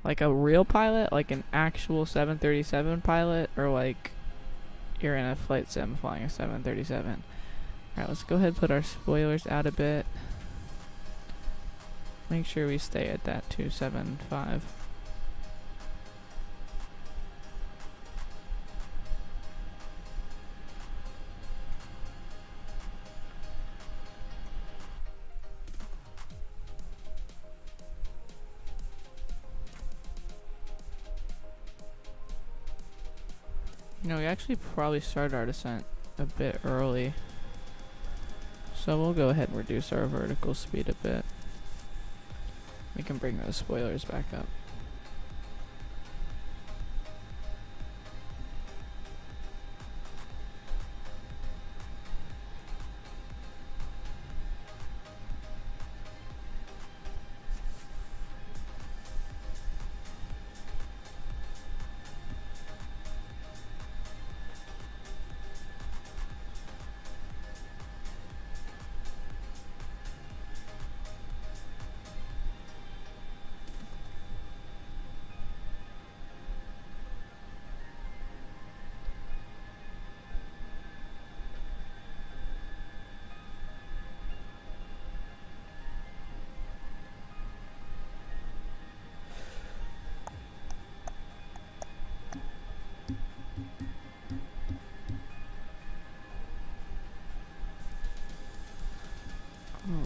Like a real pilot? Like an actual 737 pilot? Or like you're in a flight sim flying a 737? Alright, let's go ahead and put our spoilers out a bit. Make sure we stay at that 275. You know, we actually probably started our descent a bit early. So we'll go ahead and reduce our vertical speed a bit. We can bring those spoilers back up.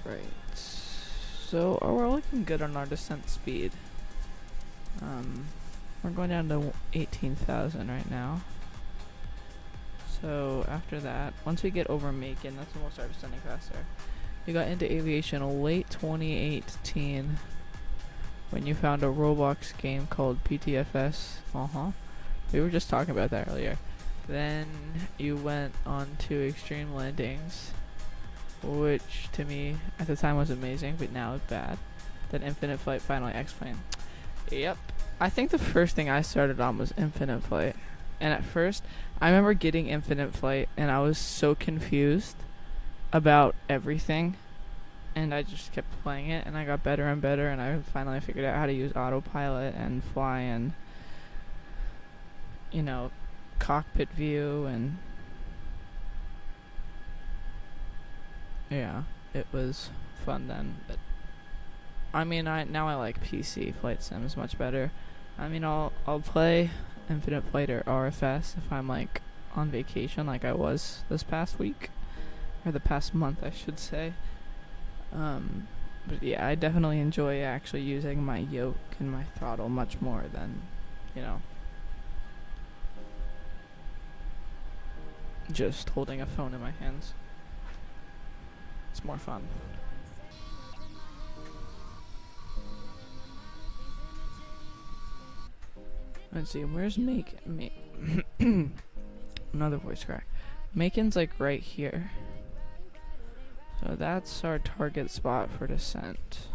Alright, so we're looking good on our descent speed. We're going down to 18,000 right now. So after that, once we get over Macon, that's when we'll start descending faster. You got into aviation late 2018 when you found a Roblox game called PTFS. We were just talking about that earlier. Then you went on to Extreme Landings, which to me at the time was amazing, but now it's bad. Then Infinite Flight, finally X-Plane. Yep. I think the first thing I started on was Infinite Flight. And at first, I remember getting Infinite Flight and I was so confused about everything. And I just kept playing it and I got better and better, and I finally figured out how to use Autopilot and fly in, you know, cockpit view, and yeah, it was fun then. But I mean, now I like PC flight sims much better. I mean, I'll play Infinite Flight or RFS if I'm like on vacation, like I was this past week, or the past month, I should say. But yeah, I definitely enjoy actually using my yoke and my throttle much more than, you know, just holding a phone in my hands. It's more fun. Let's see, where's another voice crack. Macon's like right here. So that's our target spot for descent.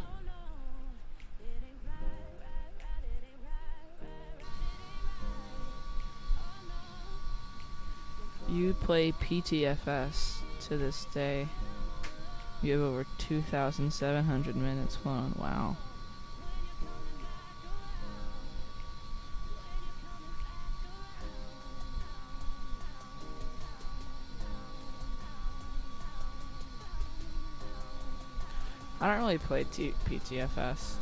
You play PTFS to this day. You have over 2,700 minutes flown. Wow. I don't really play PTFS.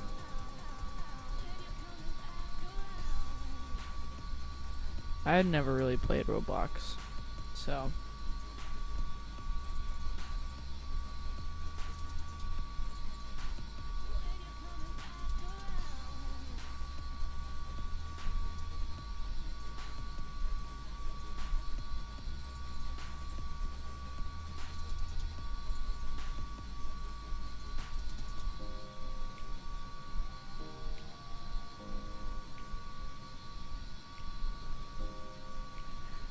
I had never really played Roblox, so.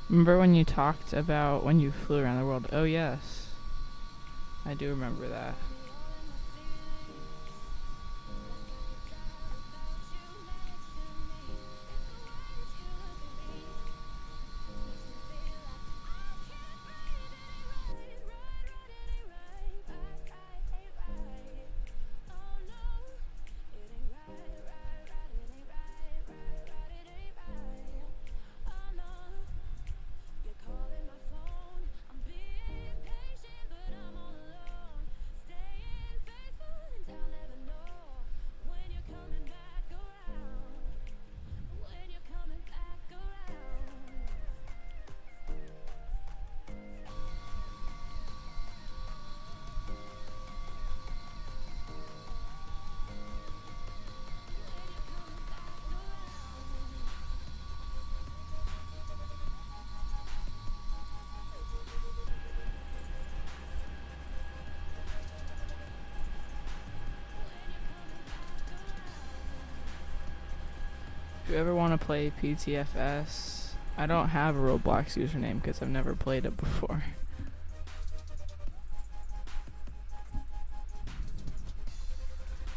Remember when you talked about when you flew around the world? Oh yes, I do remember that. If you ever want to play PTFS, I don't have a Roblox username because I've never played it before.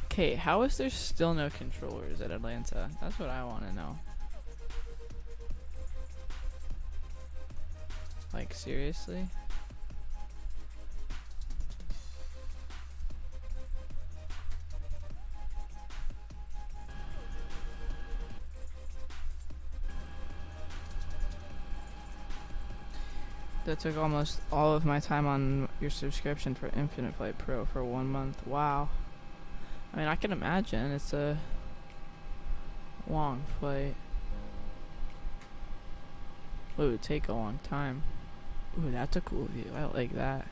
Okay, how is there still no controllers at Atlanta? That's what I want to know. Like, seriously? That took almost all of my time on your subscription for Infinite Flight Pro for 1 month. Wow. I mean, I can imagine it's a long flight. It would take a long time. Ooh, that's a cool view. I like that.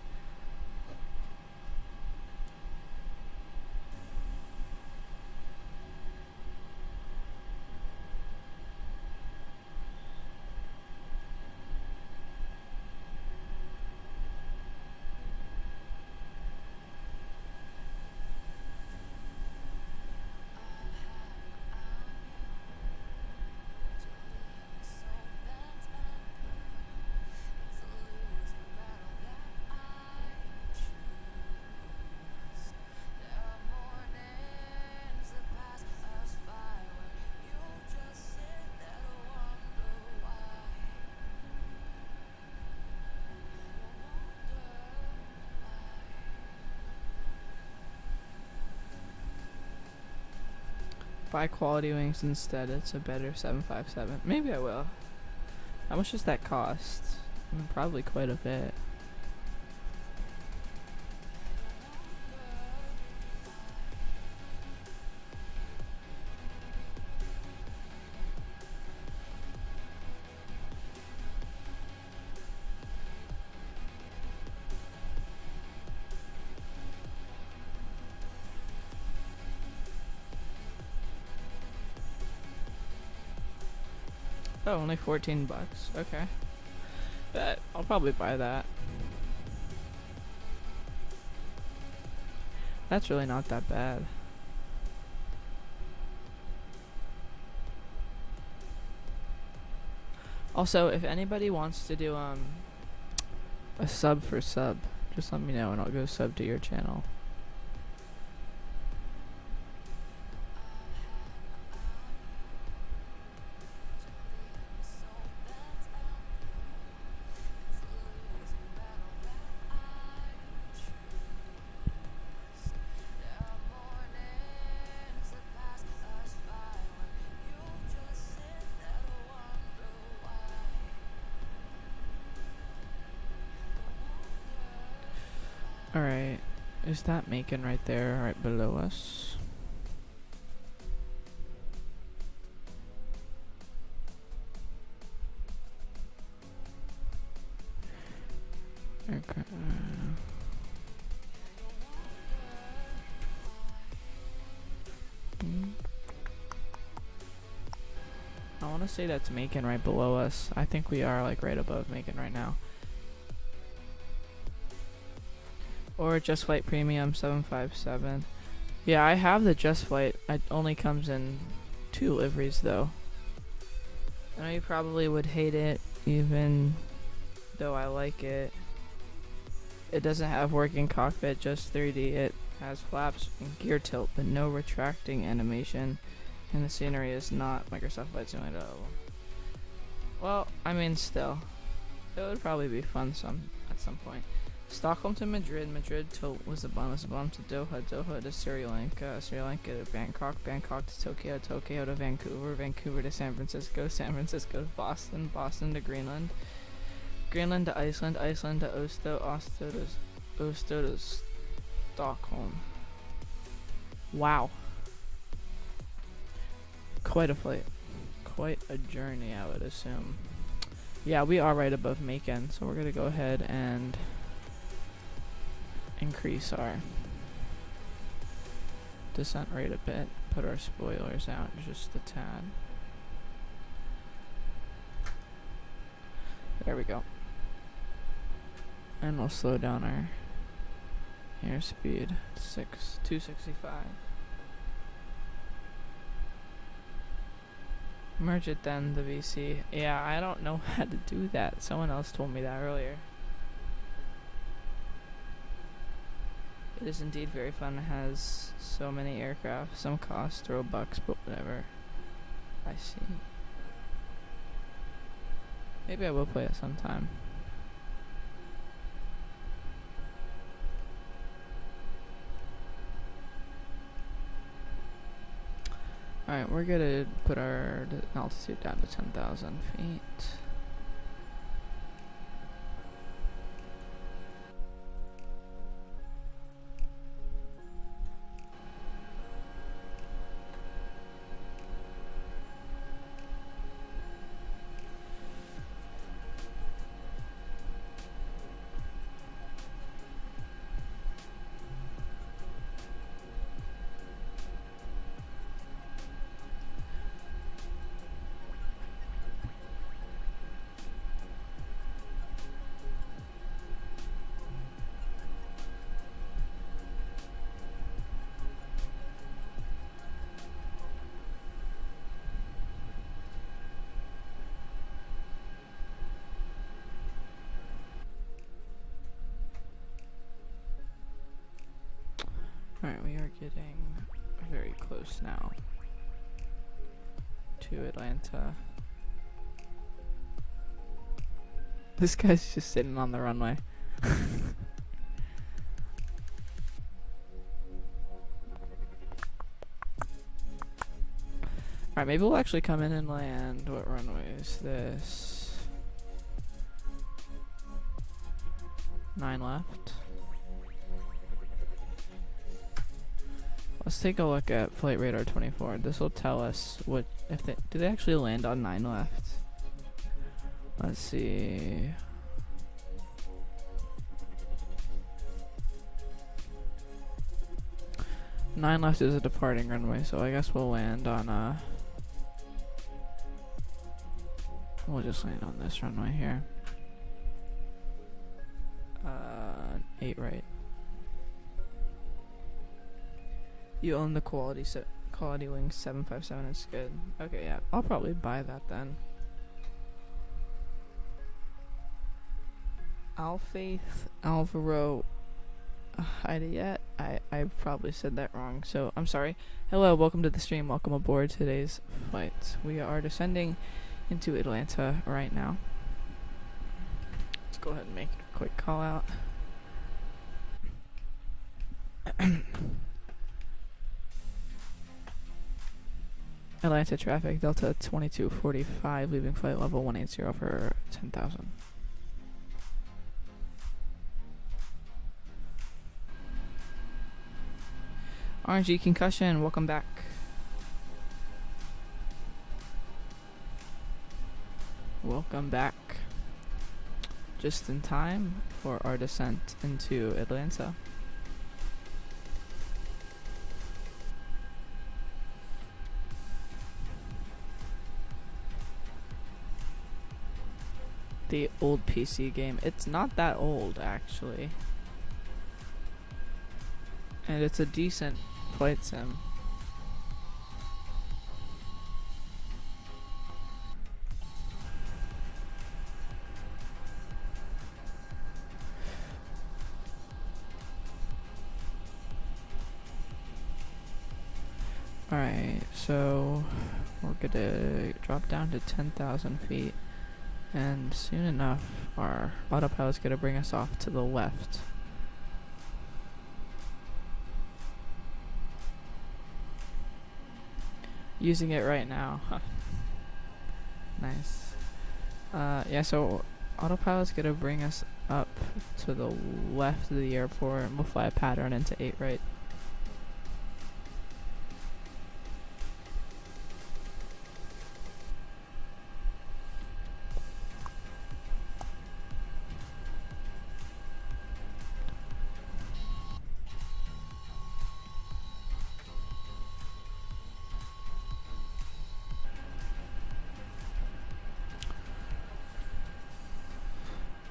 Buy quality wings instead. It's a better 757. Maybe I will. How much does that cost? Probably quite a bit. Oh, only 14 bucks. Okay. But I'll probably buy that. That's really not that bad. Also, if anybody wants to do a sub for sub, just let me know and I'll go sub to your channel. Alright, is that Macon right there, right below us? Okay. I want to say that's Macon right below us. I think we are like right above Macon right now. Or Just Flight Premium 757. Yeah, I have the Just Flight. It only comes in 2 liveries though. I know you probably would hate it, even though I like it. It doesn't have working cockpit, just 3D. It has flaps and gear tilt, but no retracting animation. And the scenery is not Microsoft Flight Simulator. Well, I mean, still, it would probably be fun at some point. Stockholm to Madrid, Madrid to Lisbon, Lisbon to Doha, Doha to Sri Lanka, Sri Lanka to Bangkok, Bangkok to Tokyo, Tokyo to Vancouver, Vancouver to San Francisco, San Francisco to Boston, Boston to Greenland, Greenland to Iceland, Iceland to Oslo, Oslo to Stockholm. Wow. Quite a flight. Quite a journey, I would assume. Yeah, we are right above Macon, so we're gonna go ahead and increase our descent rate a bit, put our spoilers out just a tad. There we go. And we'll slow down our airspeed to 265. Merge it then, the VC. Yeah, I don't know how to do that. Someone else told me that earlier. It is indeed very fun. It has so many aircraft. Some cost $0, but whatever. I see. Maybe I will play it sometime. Alright, we're gonna put our altitude down to 10,000 feet. Alright, we are getting very close now to Atlanta. This guy's just sitting on the runway. Alright, maybe we'll actually come in and land. What runway is this? 9 left. Let's take a look at Flight Radar 24. This will tell us what if they do they actually land on 9 left. Let's see. Nine left is a departing runway, so I guess we'll land on We'll just land on this runway here. 8 right. You own the quality wing 757. It's good. Okay, yeah, I'll probably buy that then. Alfaith Alvaro Hidayet. I probably said that wrong, so I'm sorry. Hello, welcome to the stream. Welcome aboard today's flight. We are descending into Atlanta right now. Let's go ahead and make a quick call out. Atlanta traffic, Delta 2245, leaving flight level 180 for 10,000. RNG Concussion, welcome back. Welcome back. Just in time for our descent into Atlanta. The old PC game. It's not that old, actually. And it's a decent flight sim. Alright, so we're gonna drop down to 10,000 feet. And soon enough, our autopilot's gonna bring us off to the left. Using it right now. Nice. Yeah, so autopilot's gonna bring us up to the left of the airport, and we'll fly a pattern into 8 right.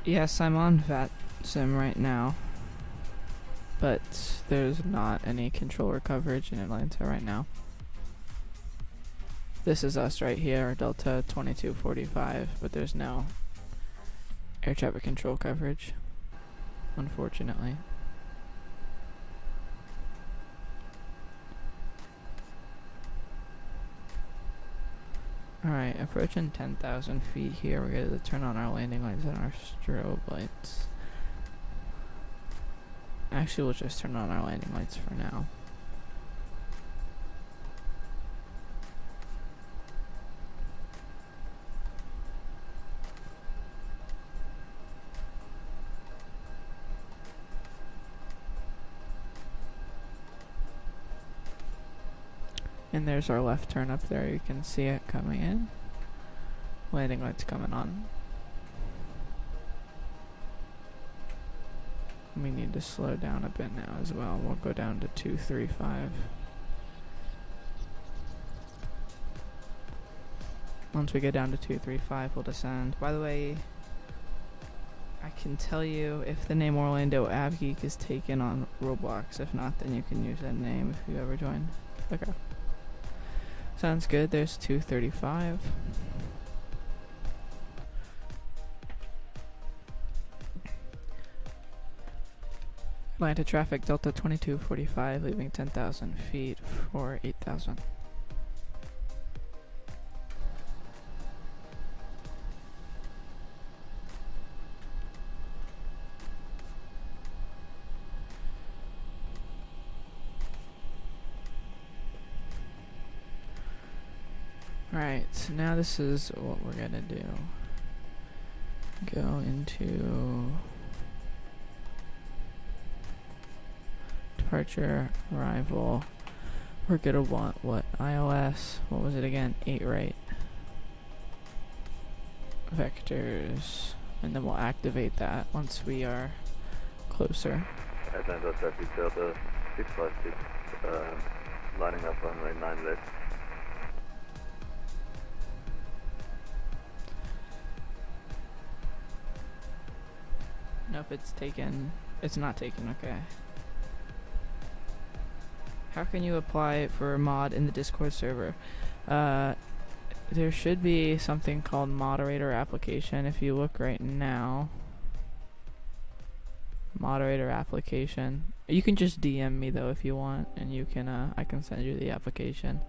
Yes, I'm on VATSIM right now, but there's not any controller coverage in Atlanta right now. This is us right here, Delta 2245, but there's no air traffic control coverage, unfortunately. Alright, approaching 10,000 feet here. We're going to turn on our landing lights and our strobe lights. Actually, we'll just turn on our landing lights for now. And there's our left turn up there. You can see it coming in. Landing lights coming on. We need to slow down a bit now as well. We'll go down to 235. Once we get down to 235, we'll descend. By the way, I can tell you if the name Orlando AvGeek is taken on Roblox. If not, then you can use that name if you ever join. Okay. Sounds good. There's 235. Atlanta traffic, Delta 2245, leaving 10,000 feet for 8,000. Alright, so now this is what we're gonna do. Go into departure, arrival. We're gonna want what? iOS, what was it again? 8 right. Vectors, and then we'll activate that once we are closer. Atlanta traffic, Delta 656, lining up runway 9 left. Nope, it's taken. It's not taken, okay. How can you apply for a mod in the Discord server? There should be something called moderator application. If you look right now, moderator application. You can just DM me though if you want, and you can I can send you the application.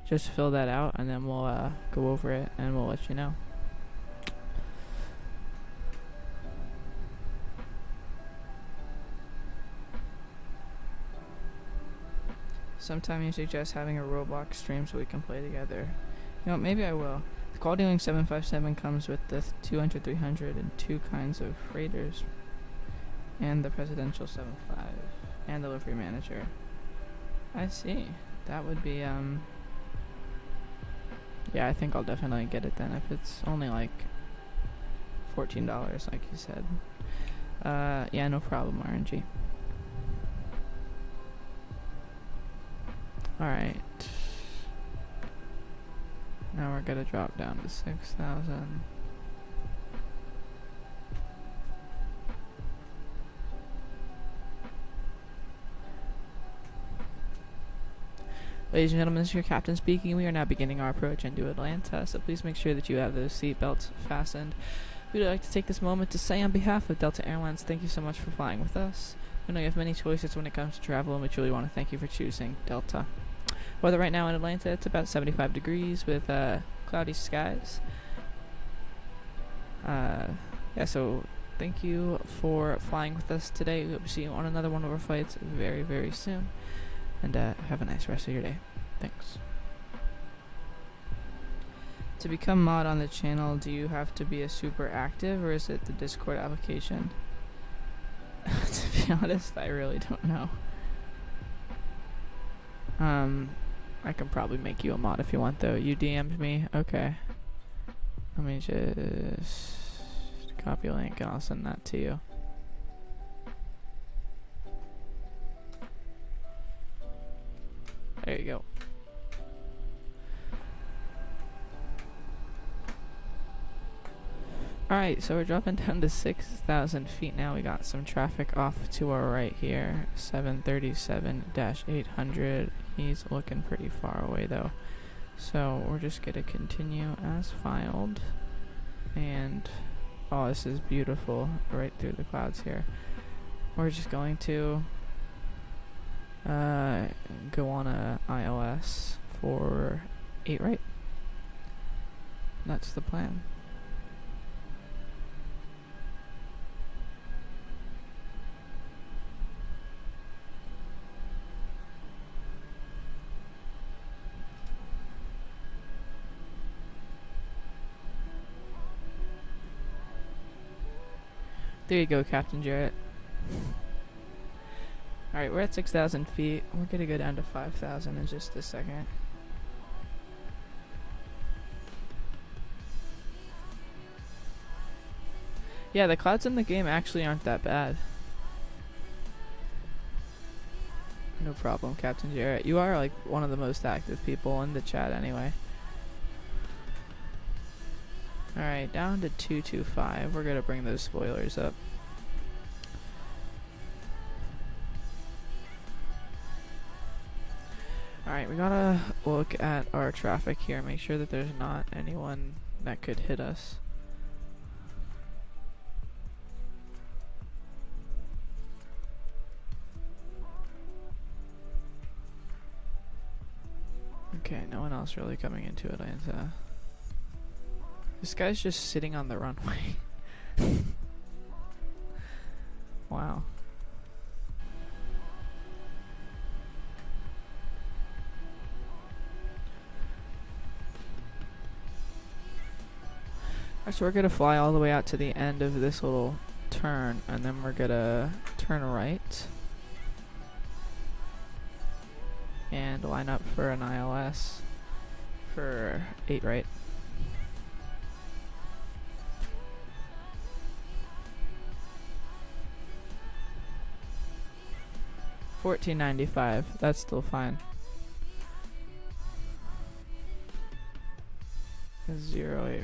Just fill that out, and then we'll go over it, and we'll let you know. Sometime you suggest having a Roblox stream so we can play together. You know, maybe I will. The Quality Link 757 comes with the 200, 300, and 2 kinds of freighters, and the Presidential 75, and the Delivery Manager. I see. That would be, yeah, I think I'll definitely get it then if it's only like $14, like you said. Yeah, no problem, RNG. Alright. Now we're gonna drop down to 6,000. Ladies and gentlemen, this is your captain speaking. We are now beginning our approach into Atlanta, so please make sure that you have those seatbelts fastened. We would like to take this moment to say on behalf of Delta Airlines, thank you so much for flying with us. We know you have many choices when it comes to travel, and we truly want to thank you for choosing Delta. Weather right now in Atlanta, it's about 75 degrees with cloudy skies. Yeah, so thank you for flying with us today. We hope to see you on another one of our flights very, very soon. And have a nice rest of your day. Thanks. To become mod on the channel, do you have to be a super active, or is it the Discord application? To be honest, I really don't know. I can probably make you a mod if you want, though. You DM'd me? Okay. Let me just copy a link and I'll send that to you. There you go. Alright, so we're dropping down to 6,000 feet now. We got some traffic off to our right here. 737-800. He's looking pretty far away though. So we're just going to continue as filed. And, oh, this is beautiful right through the clouds here. We're just going to go on a ILS for 8 right. That's the plan. There you go, Captain Jarrett. Alright, we're at 6,000 feet. We're gonna go down to 5,000 in just a second. Yeah, the clouds in the game actually aren't that bad. No problem, Captain Jarrett. You are like one of the most active people in the chat anyway. Alright, down to 225. We're gonna bring those spoilers up. Alright, we gotta look at our traffic here, make sure that there's not anyone that could hit us. Okay, no one else really coming into Atlanta. This guy's just sitting on the runway. Wow. Alright, so we're gonna fly all the way out to the end of this little turn, and then we're gonna turn right and line up for an ILS for 8 right. $14.95. That's still fine. 08 right.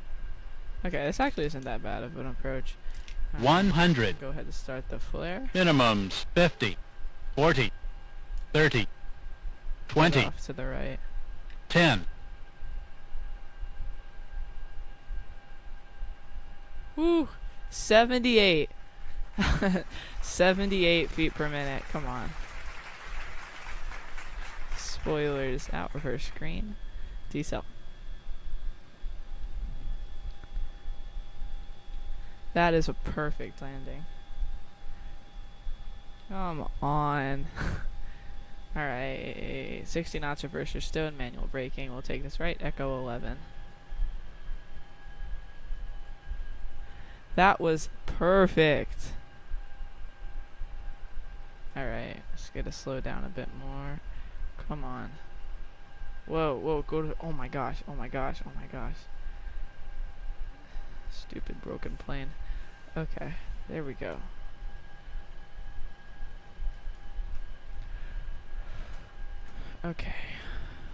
Okay, this actually isn't that bad of an approach. 100. Go ahead and start the flare. Minimums 50, 40, 30, Get 20, off to the right. 10. Woo! 78. 78 feet per minute. Come on. Spoilers out. Reverse screen. Decel. That is a perfect landing. Come on. Alright. 60 knots reverse your stone. Manual braking. We'll take this right. Echo 11. That was perfect. Alright, let's get to slow down a bit more. Come on. Whoa, whoa, go to, oh my gosh, oh my gosh, oh my gosh. Stupid broken plane. Okay, there we go. Okay,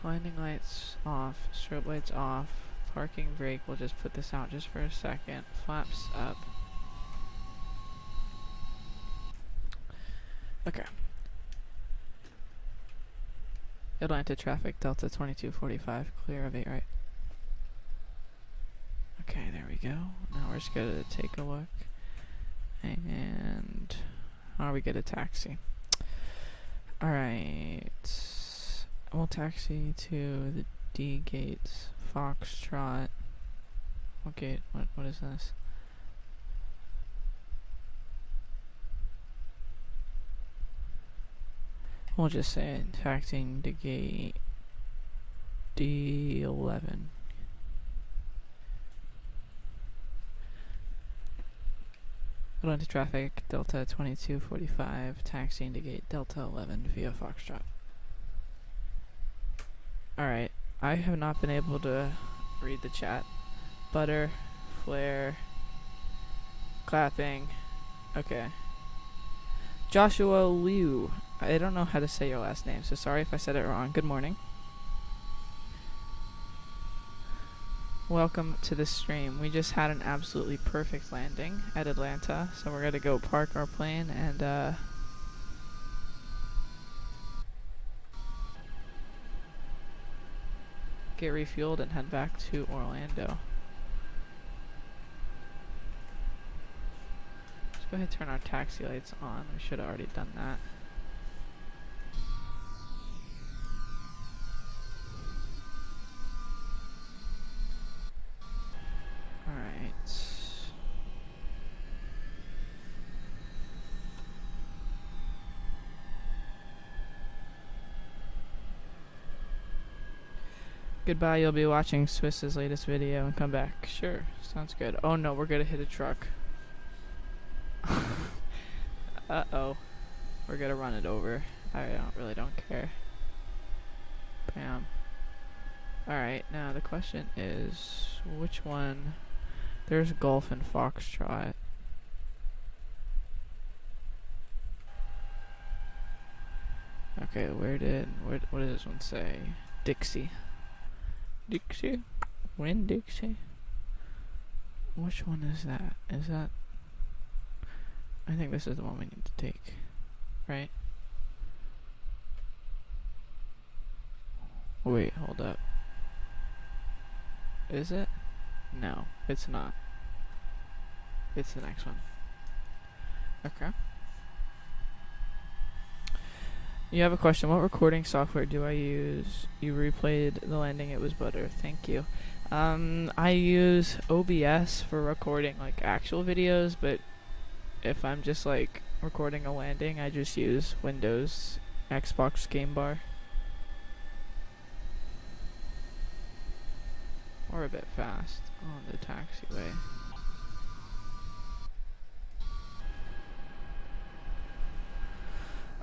landing lights off, strobe lights off. Parking brake, we'll just put this out just for a second. Flaps up. Okay. Atlanta traffic, Delta 2245, clear of 8 right. Okay, there we go. Now we're just gonna take a look. And how do we get a taxi? Alright. We'll taxi to the D gates. Foxtrot. Okay, what is this? We'll just say taxiing to gate D11. Go into traffic, Delta 2245, taxiing to gate Delta 11 via Foxtrot. Alright. I have not been able to read the chat. Butter, flare, clapping. Okay. Joshua Liu. I don't know how to say your last name, so sorry if I said it wrong. Good morning. Welcome to the stream. We just had an absolutely perfect landing at Atlanta, so we're gonna go park our plane and get refueled and head back to Orlando. Let's go ahead and turn our taxi lights on. We should have already done that. Alright. Goodbye, you'll be watching Swiss's latest video and come back. Sure, sounds good. Oh no, we're gonna hit a truck. Uh-oh. We're gonna run it over. I really don't care. Bam. Alright, now the question is, which one? There's Golf and Foxtrot. Okay, what does this one say? Dixie. Dixie? Win Dixie? Which one is that? Is that... I think this is the one we need to take. Right? Wait, hold up. Is it? No, it's not. It's the next one. Okay. You have a question. What recording software do I use? You replayed the landing. It was butter. Thank you. I use OBS for recording like actual videos, but if I'm just like recording a landing, I just use Windows Xbox Game Bar. Or a bit fast on the taxiway.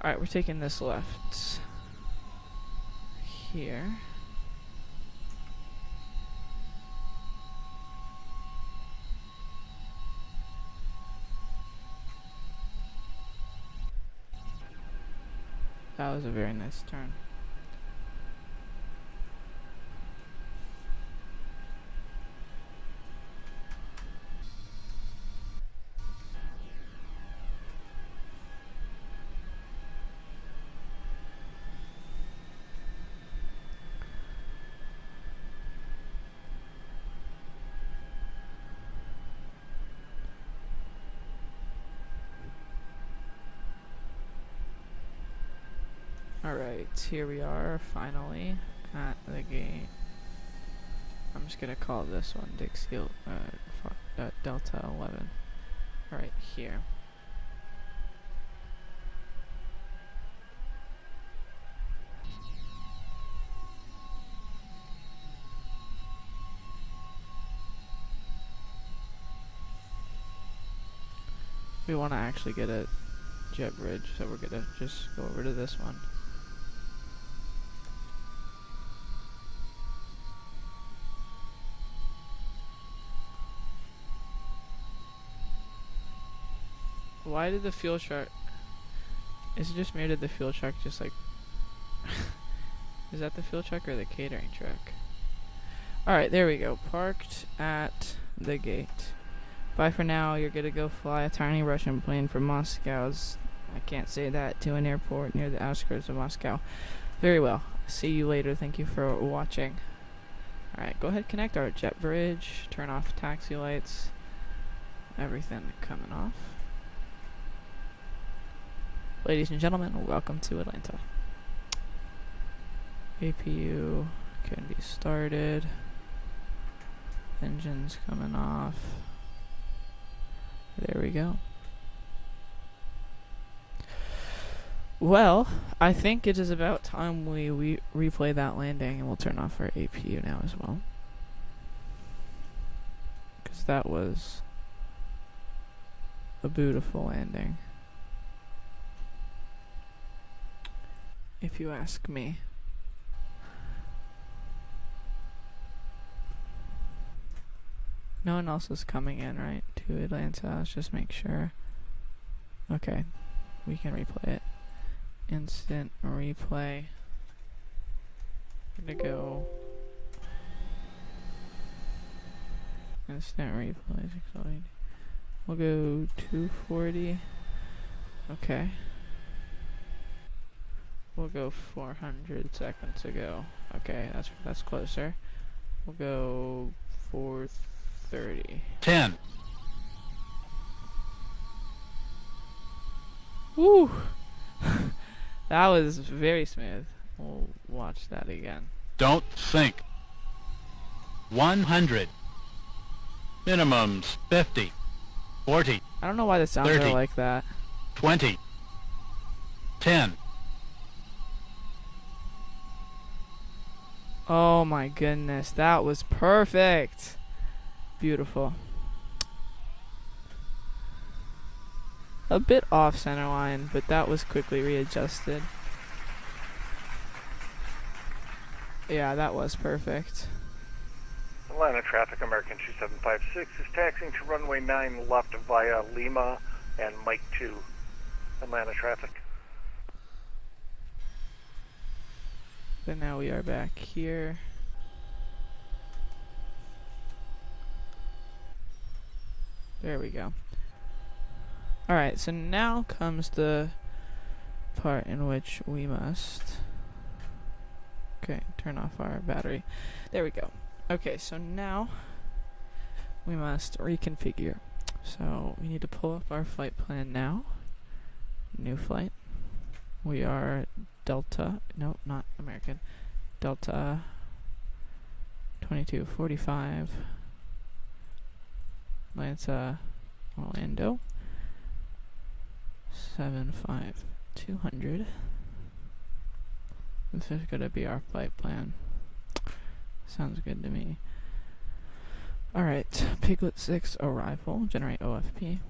Alright, we're taking this left here. That was a very nice turn. Alright, here we are finally at the gate. I'm just gonna call this one Dixie Delta 11. Alright, here. We want to actually get a jet bridge, so we're gonna just go over to this one. Why did the fuel truck... Is it just me or did the fuel truck just like... Is that the fuel truck or the catering truck? Alright, there we go. Parked at the gate. Bye for now. You're gonna go fly a tiny Russian plane from Moscow's... I can't say that, to an airport near the outskirts of Moscow. Very well. See you later. Thank you for watching. Alright, go ahead, connect our jet bridge. Turn off taxi lights. Everything coming off. Ladies and gentlemen, welcome to Atlanta. APU can be started. Engines coming off. There we go. Well, I think it is about time we replay that landing, and we'll turn off our APU now as well. Because that was a beautiful landing, if you ask me. No one else is coming in, right, to Atlanta. Let's just make sure. Okay, we can replay it. Instant replay. We're gonna go. Instant replay. We'll go 240. Okay. We'll go 400 seconds ago. Okay, that's closer. We'll go 430. 10. Woo! That was very smooth. We'll watch that again. Don't sink. 100. Minimums 50. 40. I don't know why the sounds 30. are like that. 20. 10. Oh my goodness, that was perfect. Beautiful. A bit off center line, but that was quickly readjusted. Yeah, that was perfect. Atlanta traffic, American 2756 is taxiing to runway 9 left via Lima and Mike 2. Atlanta traffic. But now we are back here. There we go. Alright, so now comes the part in which we must... Okay, turn off our battery. There we go. Okay, so now we must reconfigure. So we need to pull up our flight plan now. New flight. We are Delta, no, not American. Delta 2245 Atlanta, Orlando 757-200. This is gonna be our flight plan. Sounds good to me. Alright, Piglet 6 arrival, generate OFP.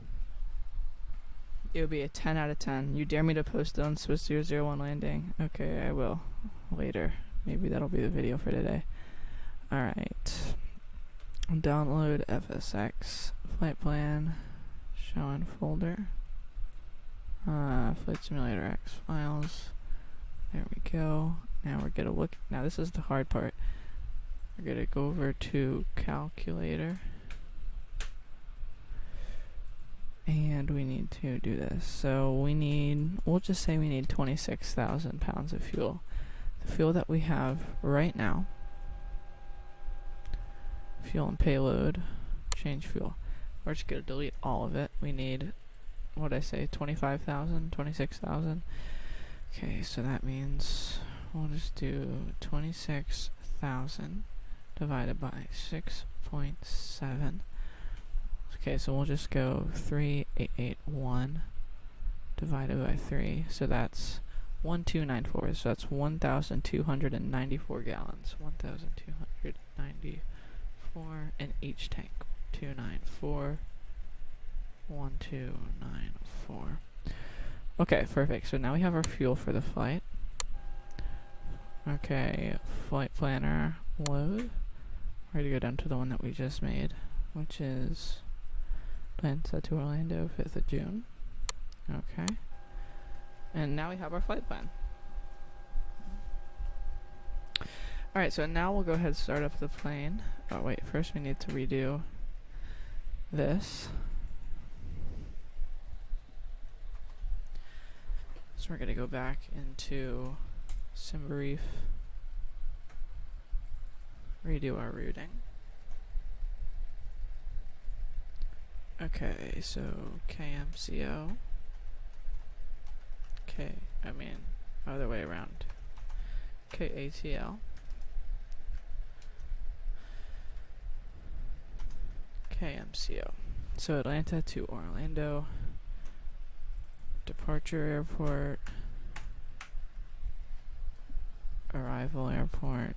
It would be a 10 out of 10. You dare me to post on Swiss 001 landing? Okay, I will. Later. Maybe that'll be the video for today. Alright. Download FSX. Flight plan. Show in folder. Flight Simulator X files. There we go. Now we're gonna look. Now this is the hard part. We're gonna go over to calculator. And we need to do this. So we'll just say we need 26,000 pounds of fuel. The fuel that we have right now, fuel and payload, change fuel. We're just gonna delete all of it. We need, what'd I say, 25,000, 26,000. Okay, so that means we'll just do 26,000 divided by 6.7. Okay, so we'll just go 3881 divided by 3. So that's 1294. So that's 1,294 gallons. 1,294 in each tank. 294. 1294. Okay, perfect. So now we have our fuel for the flight. Okay, flight planner load. We're going to go down to the one that we just made, which is plan set to Orlando, 5th of June. Okay. And now we have our flight plan. Alright, so now we'll go ahead and start up the plane. Oh wait, first we need to redo this. So we're going to go back into Simbrief, redo our routing. Okay, so KMCO. Other way around. KATL. KMCO. So Atlanta to Orlando. Departure airport. Arrival airport.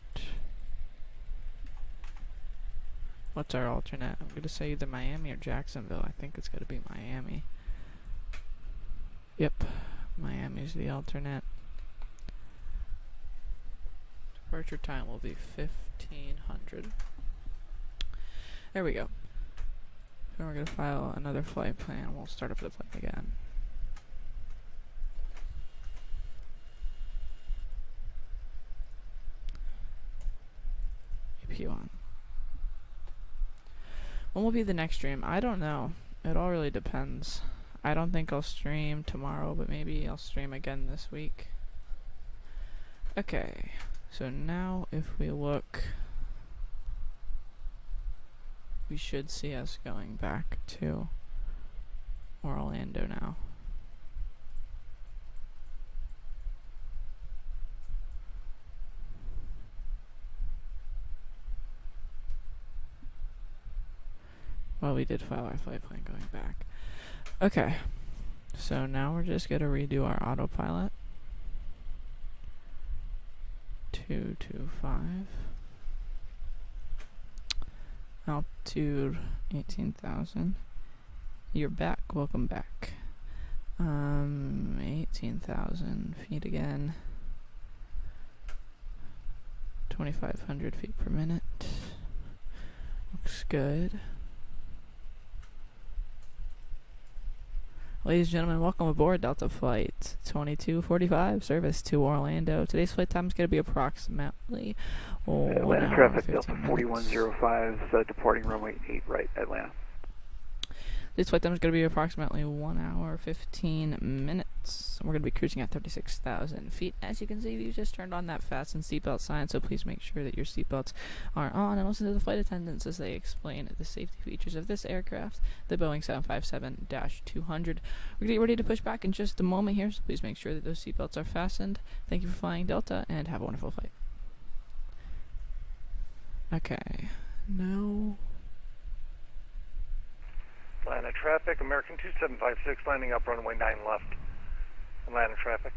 What's our alternate? I'm gonna say either Miami or Jacksonville. I think it's gonna be Miami. Yep, Miami's the alternate. Departure time will be 1500. There we go. So we're gonna file another flight plan. We'll start up the plane again. AP1. When will be the next stream? I don't know. It all really depends. I don't think I'll stream tomorrow, but maybe I'll stream again this week. Okay, so now if we look, we should see us going back to Orlando now. Well, we did file our flight plan going back. Okay, so now we're just going to redo our autopilot. 225. Altitude 18,000. You're back. Welcome back. 18,000 feet again. 2,500 feet per minute. Looks good. Ladies and gentlemen, welcome aboard Delta Flight 2245, service to Orlando. Today's flight time is going to be approximately Atlanta traffic, Delta 4105, departing runway 8 right, Atlanta. This flight time is going to be approximately 1 hour 15 minutes. We're going to be cruising at 36,000 feet. As you can see, we just turned on that fasten seatbelt sign, so please make sure that your seatbelts are on and listen to the flight attendants as they explain the safety features of this aircraft, the Boeing 757-200. We're going to get ready to push back in just a moment here, so please make sure that those seatbelts are fastened. Thank you for flying Delta, and have a wonderful flight. Okay, now... Atlanta traffic, American 2756, landing up runway 9 left. Atlanta traffic.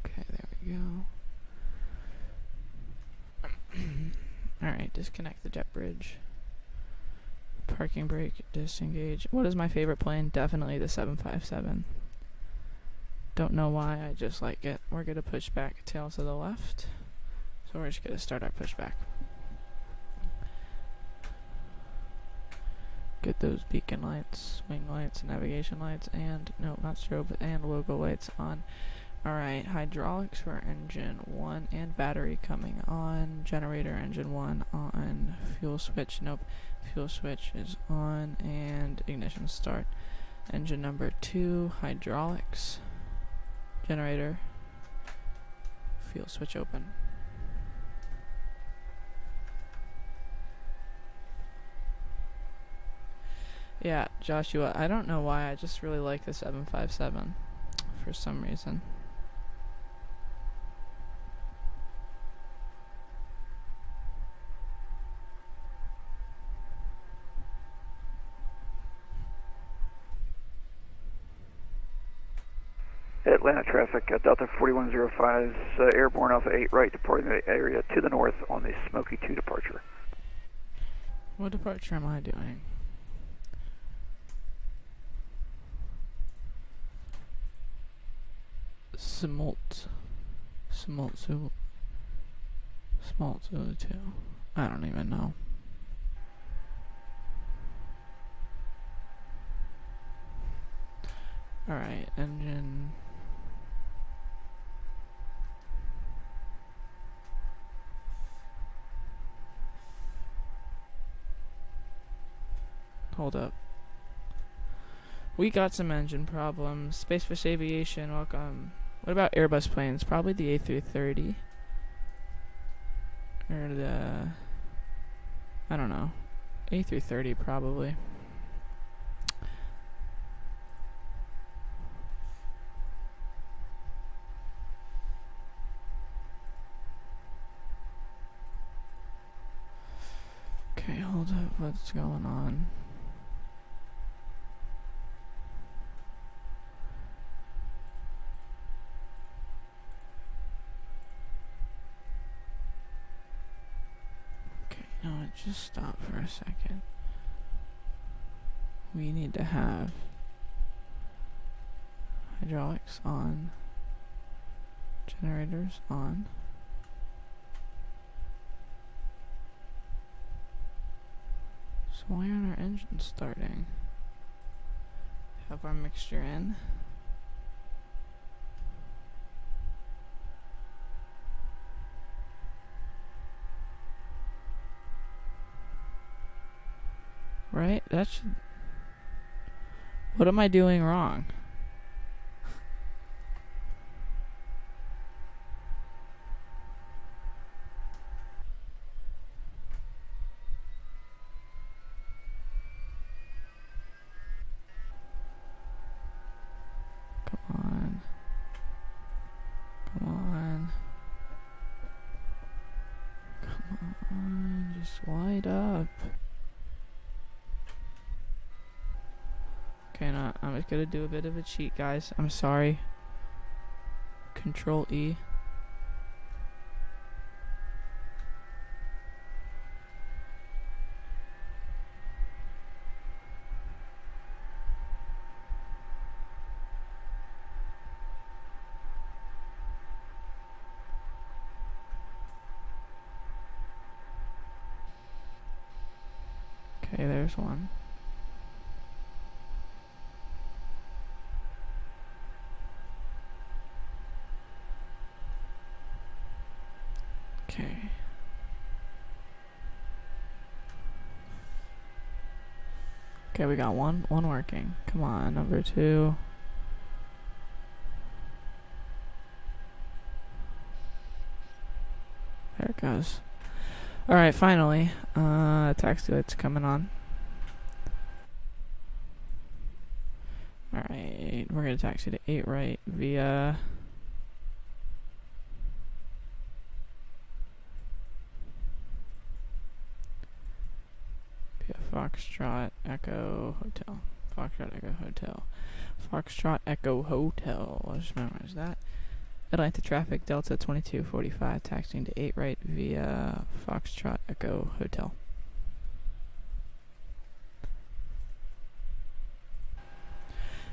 Okay, there we go. Alright, disconnect the jet bridge. Parking brake, disengage. What is my favorite plane? Definitely the 757. Don't know why, I just like it. We're going to push back tail to the left. So we're just going to start our pushback. Get those beacon lights, wing lights, navigation lights, and, no, not strobe, and logo lights on. Alright, hydraulics for engine 1 and battery coming on. Generator engine 1 on. Fuel switch, nope. Fuel switch is on, and ignition start. Engine number 2, hydraulics. Generator. Fuel switch open. Yeah, Joshua, I don't know why, I just really like the 757 for some reason. Atlanta traffic, Delta 4105, airborne Alpha 8 right, departing the area to the north on the Smoky 2 departure. What departure am I doing? Smolt 2. I don't even know. Alright, engine. Hold up. We got some engine problems. Space Fish Aviation, welcome. What about Airbus planes? Probably the A330. Or the... I don't know. A330 probably. Okay, hold up. What's going on? Okay, you know what? Just stop for a second. We need to have hydraulics on, generators on. So why aren't our engines starting? Have our mixture in. Right? That should... What am I doing wrong? Just light up. Okay, now I'm just gonna do a bit of a cheat, guys. I'm sorry. Control E. Okay, there's one. Okay. Okay, we got one working. Come on, number 2. There it goes. Alright, finally. Taxi light's coming on. Alright, we're gonna taxi to 8 right via... Foxtrot Echo Hotel. Foxtrot Echo Hotel. Foxtrot Echo Hotel. I'll just memorize that. Atlanta traffic, Delta 2245, taxiing to 8 right via Foxtrot Echo Hotel.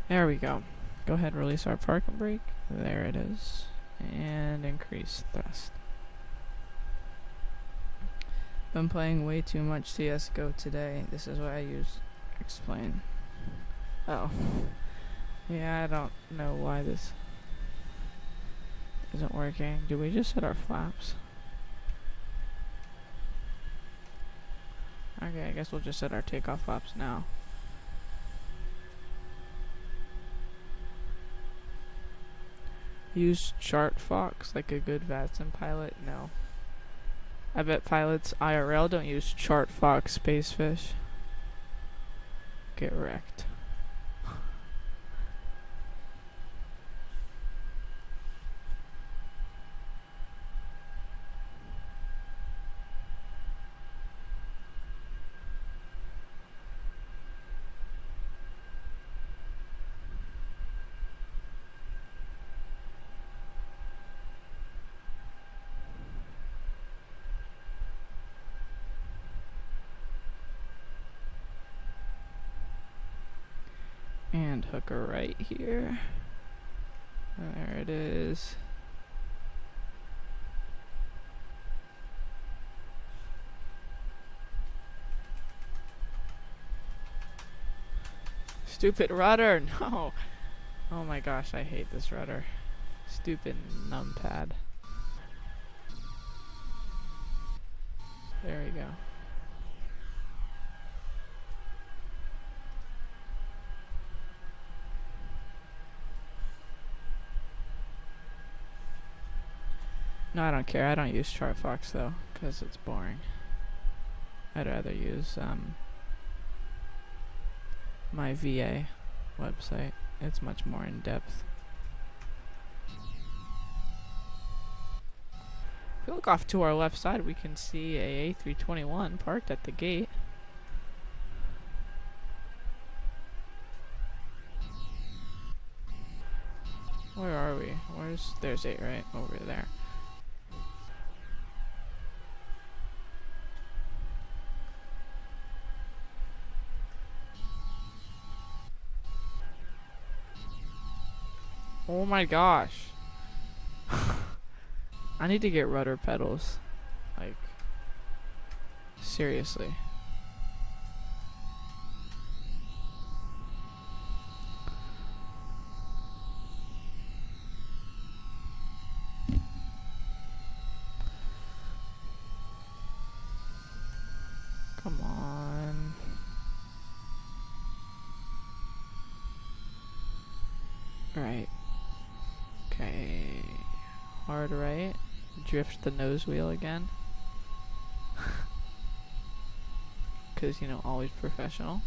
There we go. Go ahead and release our parking brake. There it is. And increase thrust. Been playing way too much CSGO today. This is what I use. Explain. Oh. Yeah, I don't know why this isn't working. Do we just set our flaps? Okay, I guess we'll just set our takeoff flaps now. Use Chart Fox like a good VATSIM pilot? No. I bet pilots IRL don't use Chart Fox Spacefish. get wrecked. And hook a right here. There it is. Stupid rudder, no! Oh my gosh, I hate this rudder. Stupid numpad. There we go. No, I don't care. I don't use ChartFox though, because it's boring. I'd rather use my VA website. It's much more in depth. If we look off to our left side, we can see a A321 parked at the gate. Where are we? There's 8 right over there. Oh my gosh. I need to get rudder pedals. Like, seriously. Come on. Right. Okay. Hard right. Drift the nose wheel again. Because, you know, always professional.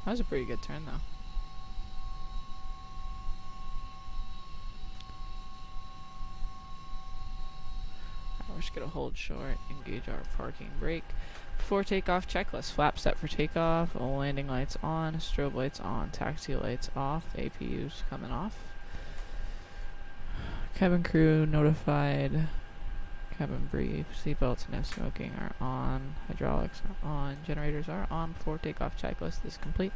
That was a pretty good turn, though. We're just gonna hold short, engage our parking brake. Before takeoff checklist, flap set for takeoff, landing lights on, strobe lights on, taxi lights off, APUs coming off. Cabin crew notified, cabin brief, seatbelts, no smoking are on, hydraulics are on, generators are on. Before takeoff checklist is complete.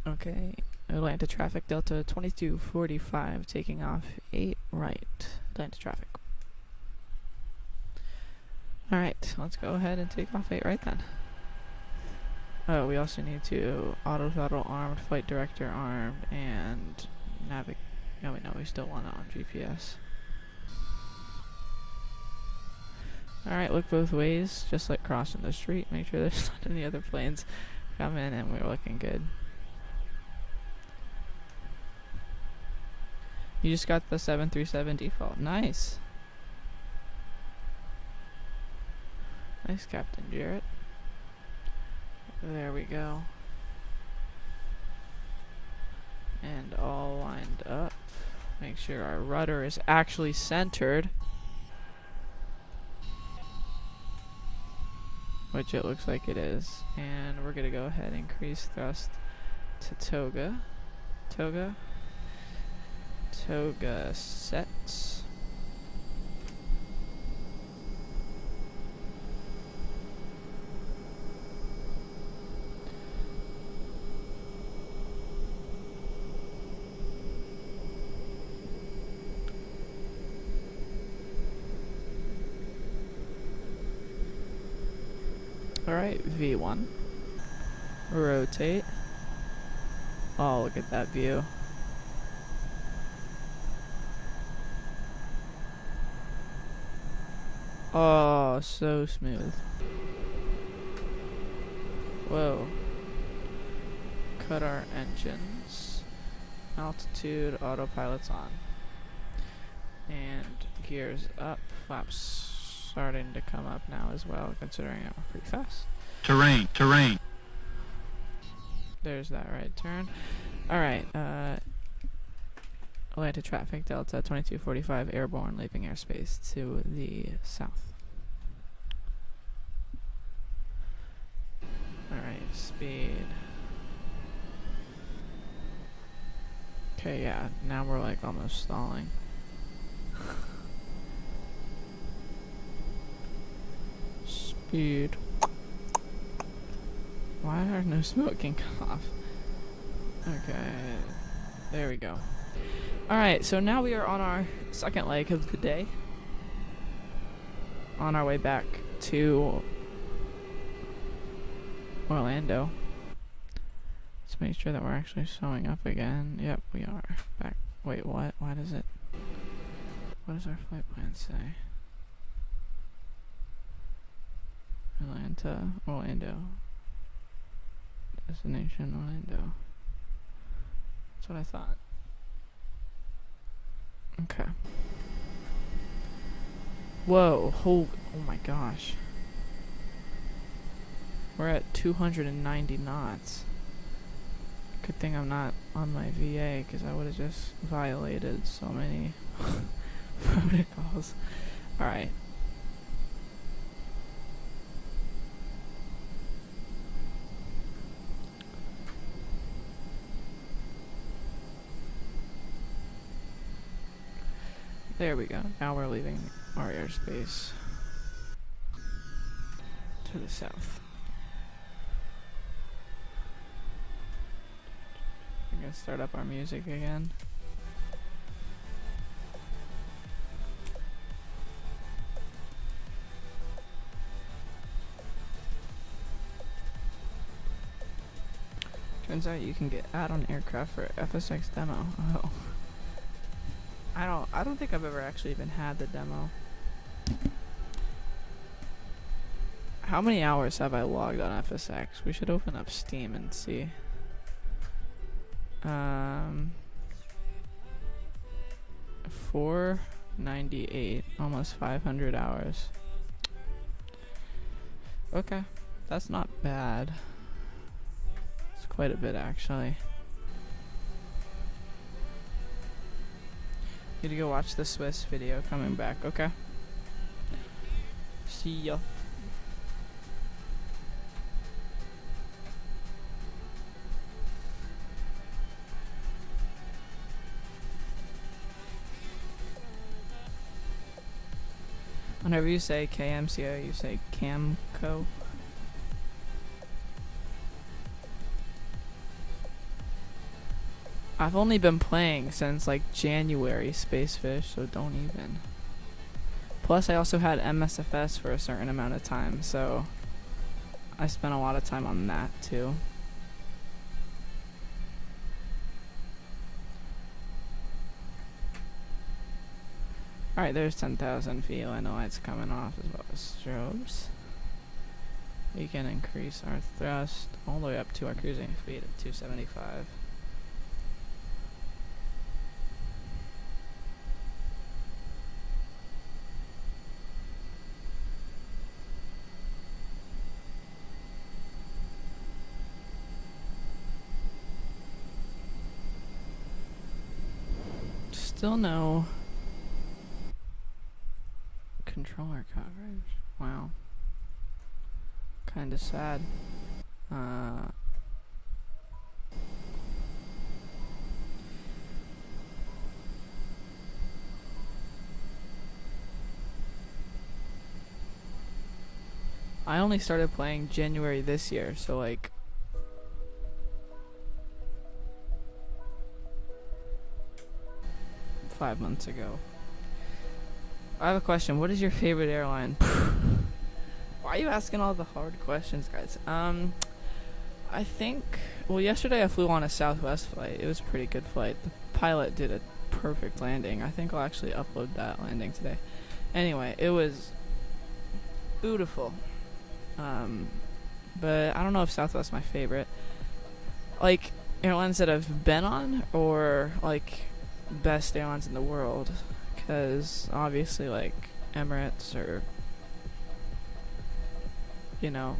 Okay. Atlanta traffic, Delta 2245, taking off 8 right. Atlanta traffic. Alright, let's go ahead and take off 8 right then. Oh, we also need to auto throttle armed, flight director armed, and no, we still want it on GPS. Alright, look both ways, just like crossing the street. Make sure there's not any other planes coming, and we're looking good. You just got the 737 default. Nice. Nice, Captain Jarrett. There we go. And all lined up. Make sure our rudder is actually centered. Which it looks like it is. And we're going to go ahead and increase thrust to Toga. Toga sets. Alright, V1. Rotate. Oh, look at that view. Oh, so smooth. Whoa. Cut our engines. Altitude, autopilot's on. And gears up. Flaps starting to come up now as well, considering I'm pretty fast. Terrain, terrain. There's that right turn. Alright, Atlanta traffic, Delta 2245 airborne, leaving airspace to the south. Alright, speed. Okay, yeah, now we're like almost stalling. Speed. Why are no smoking off? Okay, there we go. Alright, so now we are on our second leg of the day. On our way back to Orlando. Let's make sure that we're actually showing up again. Yep, we are. Back. Wait, what? Why does it... What does our flight plan say? Atlanta, Orlando. Destination, Orlando. That's what I thought. Okay. Whoa, oh my gosh. We're at 290 knots. Good thing I'm not on my VA, because I would have just violated so many protocols. Alright. There we go. Now we're leaving our airspace to the south. We're gonna start up our music again. Turns out you can get add-on aircraft for FSX demo. Oh. I don't think I've ever actually even had the demo. How many hours have I logged on FSX? We should open up Steam and see. 498, almost 500 hours. Okay, that's not bad. It's quite a bit actually. Need to go watch the Swiss video coming back, okay? See ya. Whenever you say KMCO, you say KMCO. I've only been playing since like January Spacefish, so don't even. Plus I also had MSFS for a certain amount of time, so I spent a lot of time on that too. Alright, there's 10,000 feet. I know it's coming off as well as strobes. We can increase our thrust all the way up to our cruising speed of 275. Still no controller coverage. Wow. Kinda sad. I only started playing January this year, so like $5 months ago. I have a question. What is your favorite airline? Why are you asking all the hard questions, guys? I think, well, yesterday I flew on a Southwest flight. It was a pretty good flight. The pilot did a perfect landing. I think I'll actually upload that landing today. Anyway, it was beautiful. But I don't know if Southwest's my favorite. Like, airlines that I've been on, or like best airlines in the world, because obviously like Emirates or, you know,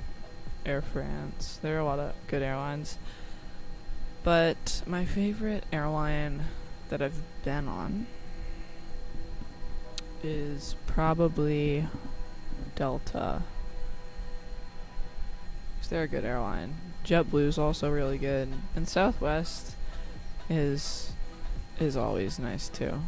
Air France, there are a lot of good airlines. But my favorite airline that I've been on is probably Delta. 'Cause they're a good airline. JetBlue is also really good, and Southwest is always nice too.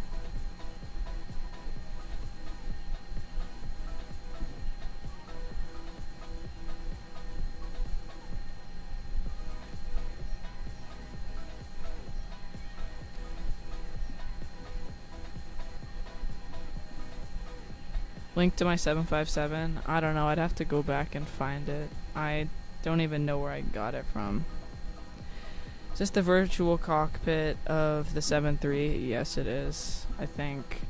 Link to my 757. I don't know. I'd have to go back and find it. I don't even know where I got it from. Is this the virtual cockpit of the 7.3? Yes, it is. I think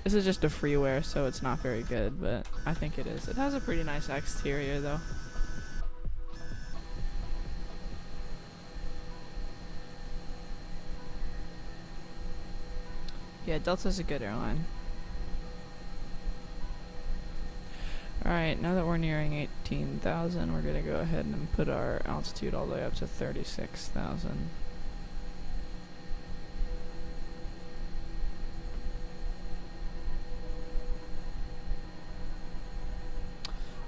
this is just a freeware, so it's not very good, but I think it is. It has a pretty nice exterior, though. Yeah, Delta's a good airline. Alright, now that we're nearing 18,000, we're going to go ahead and put our altitude all the way up to 36,000.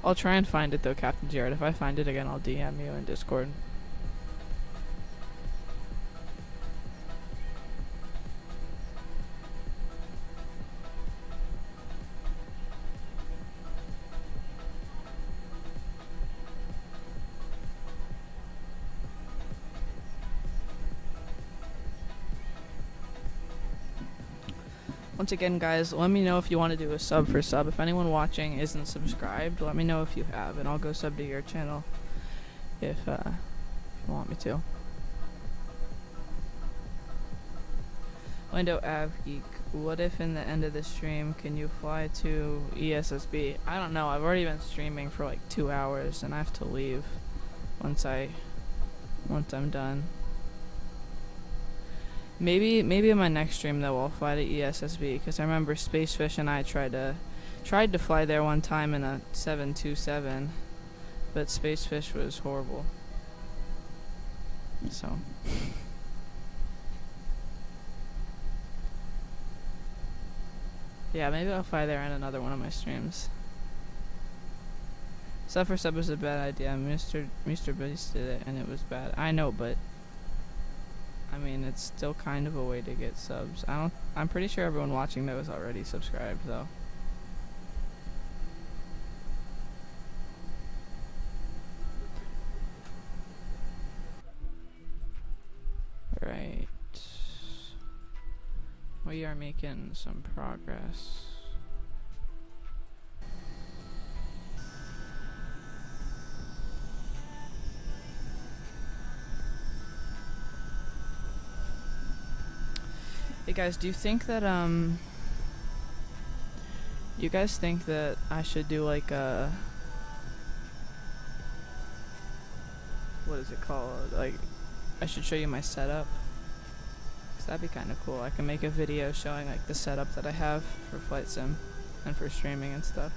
I'll try and find it though, Captain Jared. If I find it again, I'll DM you in Discord. Once again, guys, let me know if you want to do a sub for sub. If anyone watching isn't subscribed, let me know if you have, and I'll go sub to your channel if you want me to. Window Av Geek, what if in the end of the stream can you fly to ESSB? I don't know. I've already been streaming for like 2 hours, and I have to leave once I'm done. Maybe in my next stream though I'll fly to ESSB, because I remember Spacefish and I tried to fly there one time in a 727, but Spacefish was horrible. So yeah, maybe I'll fly there in another one of my streams. Sub for sub was a bad idea. Mr. Beast did it and it was bad. I know, but I mean, it's still kind of a way to get subs. I'm pretty sure everyone watching though is already subscribed though. Right. We are making some progress. Hey guys, do you think that you guys think that I should do like a, what is it called? Like, I should show you my setup? 'Cause that'd be kind of cool. I can make a video showing like the setup that I have for flight sim and for streaming and stuff.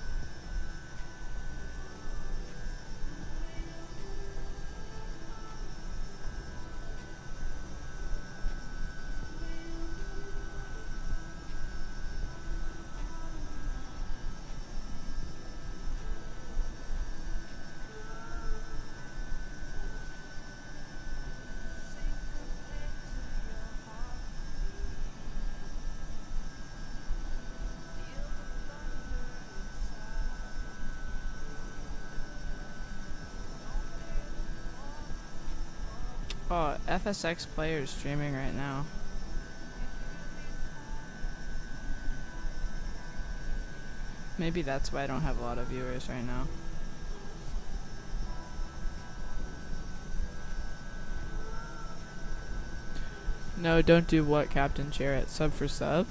Oh, FSX player is streaming right now. Maybe that's why I don't have a lot of viewers right now. No, don't do what, Captain Jarrett? Sub for sub?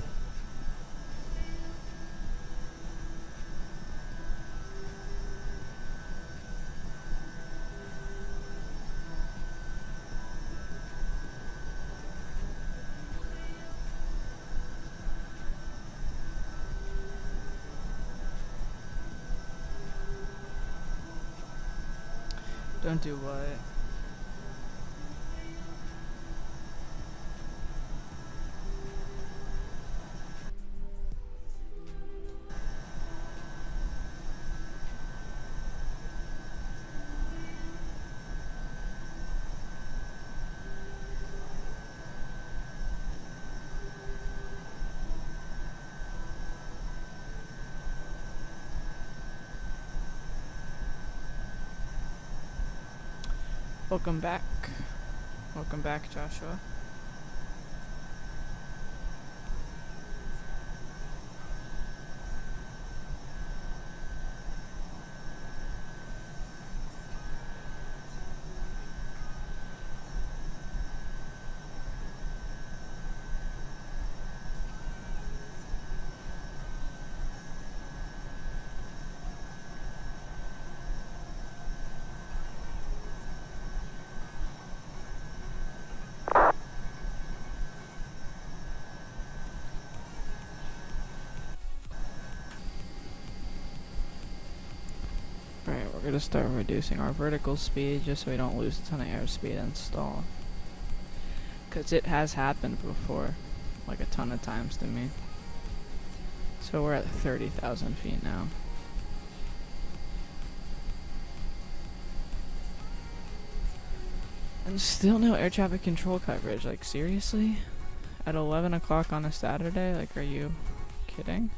Don't do what? Welcome back. Welcome back, Joshua. Alright, we're gonna start reducing our vertical speed just so we don't lose a ton of airspeed and stall. Cause it has happened before, like a ton of times to me. So we're at 30,000 feet now. And still no air traffic control coverage, like seriously? At 11 o'clock on a Saturday? Like, are you kidding?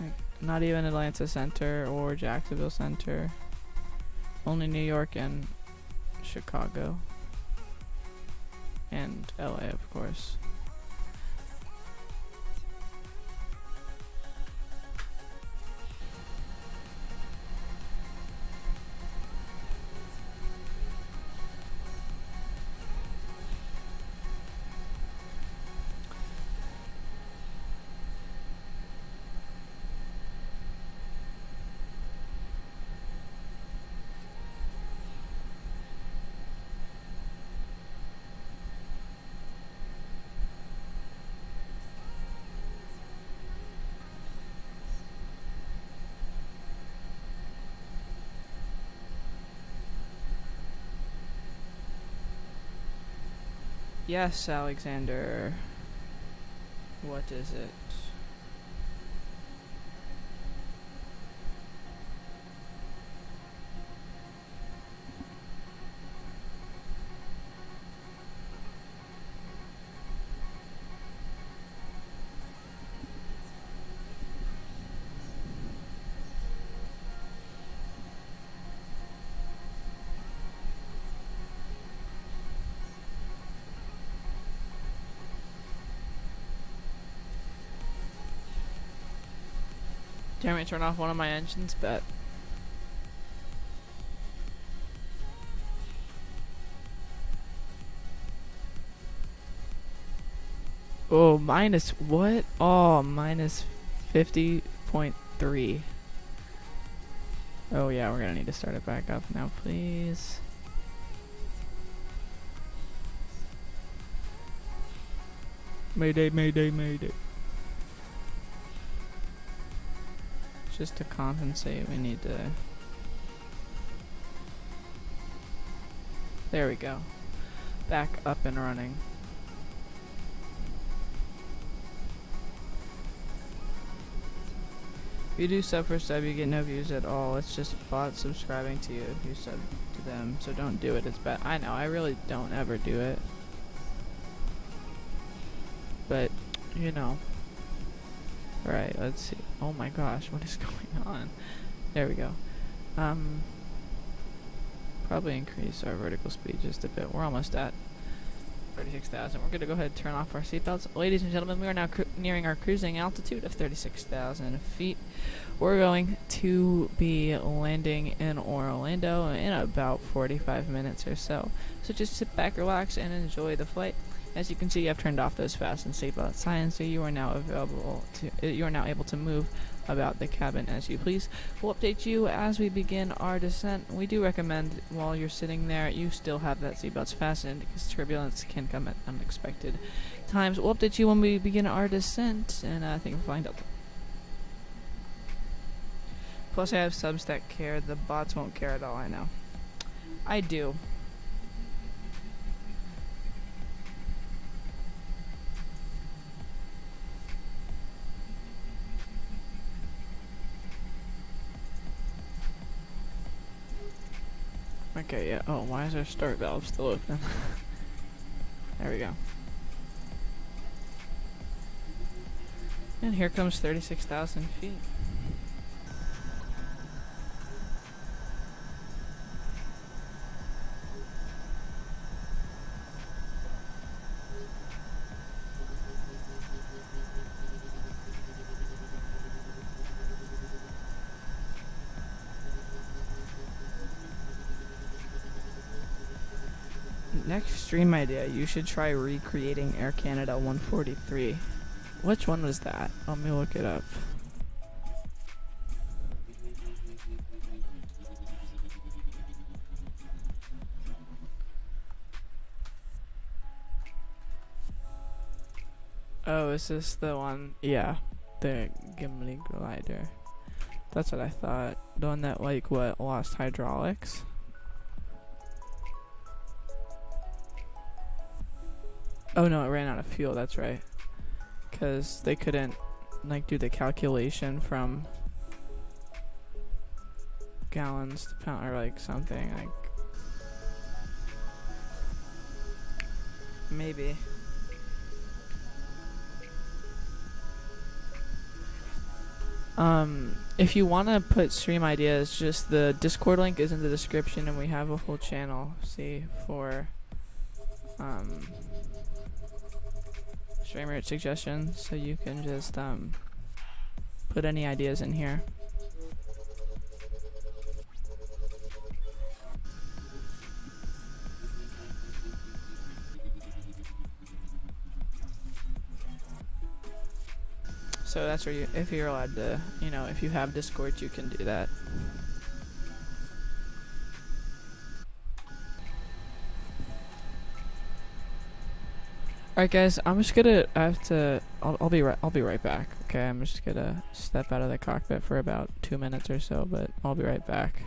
Like, not even Atlanta Center or Jacksonville Center. Only New York and Chicago. And LA, of course. Yes, Alexander. What is it? Dare me turn off one of my engines? Bet. Oh, minus what? Oh, minus 50.3. Oh yeah, we're gonna need to start it back up now, please. Mayday, mayday, mayday. Just to compensate, we need to... There we go. Back up and running. If you do sub for sub, you get no views at all. It's just bots subscribing to you if you sub to them. So don't do it. It's bad. I know. I really don't ever do it. But, you know. Right, let's see. Oh my gosh, what is going on? There we go. Probably increase our vertical speed just a bit. We're almost at 36,000. We're going to go ahead and turn off our seatbelts. Ladies and gentlemen, we are now nearing our cruising altitude of 36,000 feet. We're going to be landing in Orlando in about 45 minutes or so. So just sit back, relax, and enjoy the flight. As you can see, I've turned off those fasten seatbelt signs, so you are now able to move about the cabin as you please. We'll update you as we begin our descent. We do recommend while you're sitting there, you still have that seatbelts fastened because turbulence can come at unexpected times. We'll update you when we begin our descent, and I think we're flying Delta. Plus I have subs that care. The bots won't care at all, I know. I do. Okay, yeah. Oh, why is our start valve still open? There we go. And here comes 36,000 feet. Next stream idea, you should try recreating Air Canada 143. Which one was that? Let me look it up. Oh, is this the one? Yeah, the Gimli glider. That's what I thought. The one that, like, what, lost hydraulics? Oh no, it ran out of fuel, that's right. Because they couldn't, like, do the calculation from gallons to pound, or, like, something, like... Maybe. If you want to put stream ideas, just the Discord link is in the description, and we have a whole channel, see, for, stream route suggestions, so you can just, put any ideas in here. So that's where you, if you're allowed to, you know, if you have Discord, you can do that. Alright guys, I'm just gonna, I'll be right back, okay? I'm just gonna step out of the cockpit for about 2 minutes or so, but I'll be right back.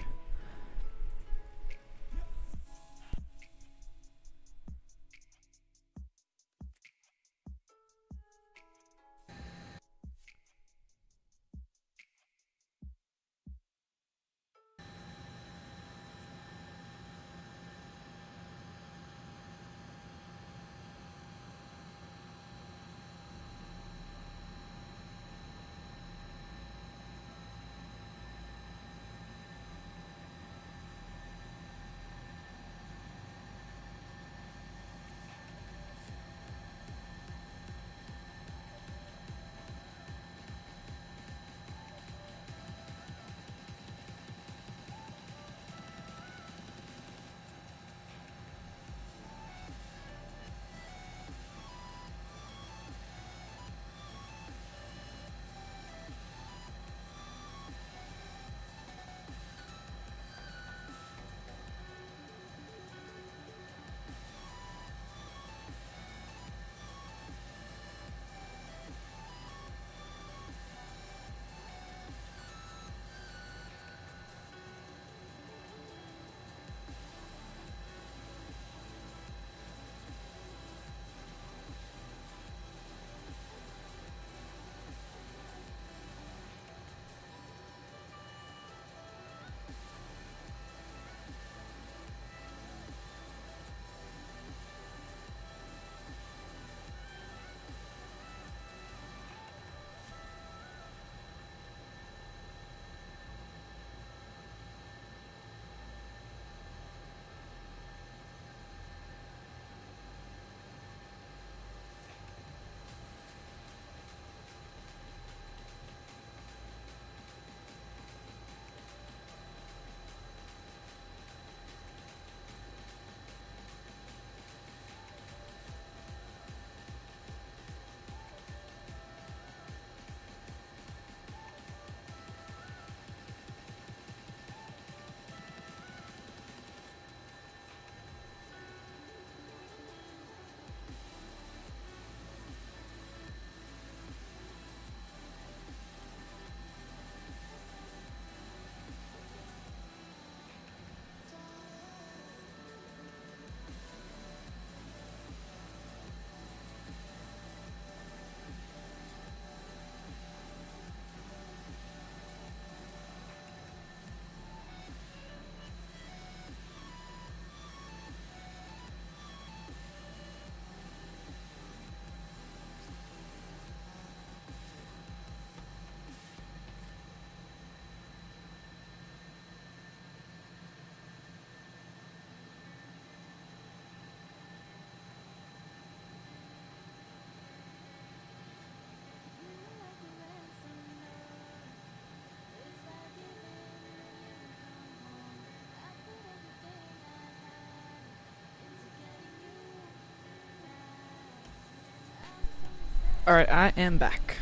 Alright, I am back.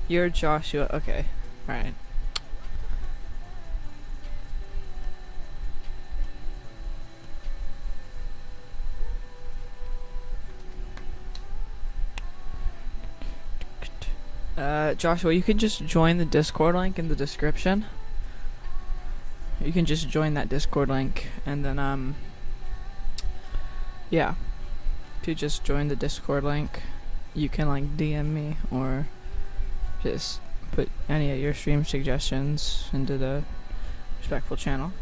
You're Joshua. Okay. Alright. Joshua, you can just join the Discord link in the description. You can just join that Discord link, and then, yeah. If you just join the Discord link, you can, like, DM me, or just put any of your stream suggestions into the Respectful channel.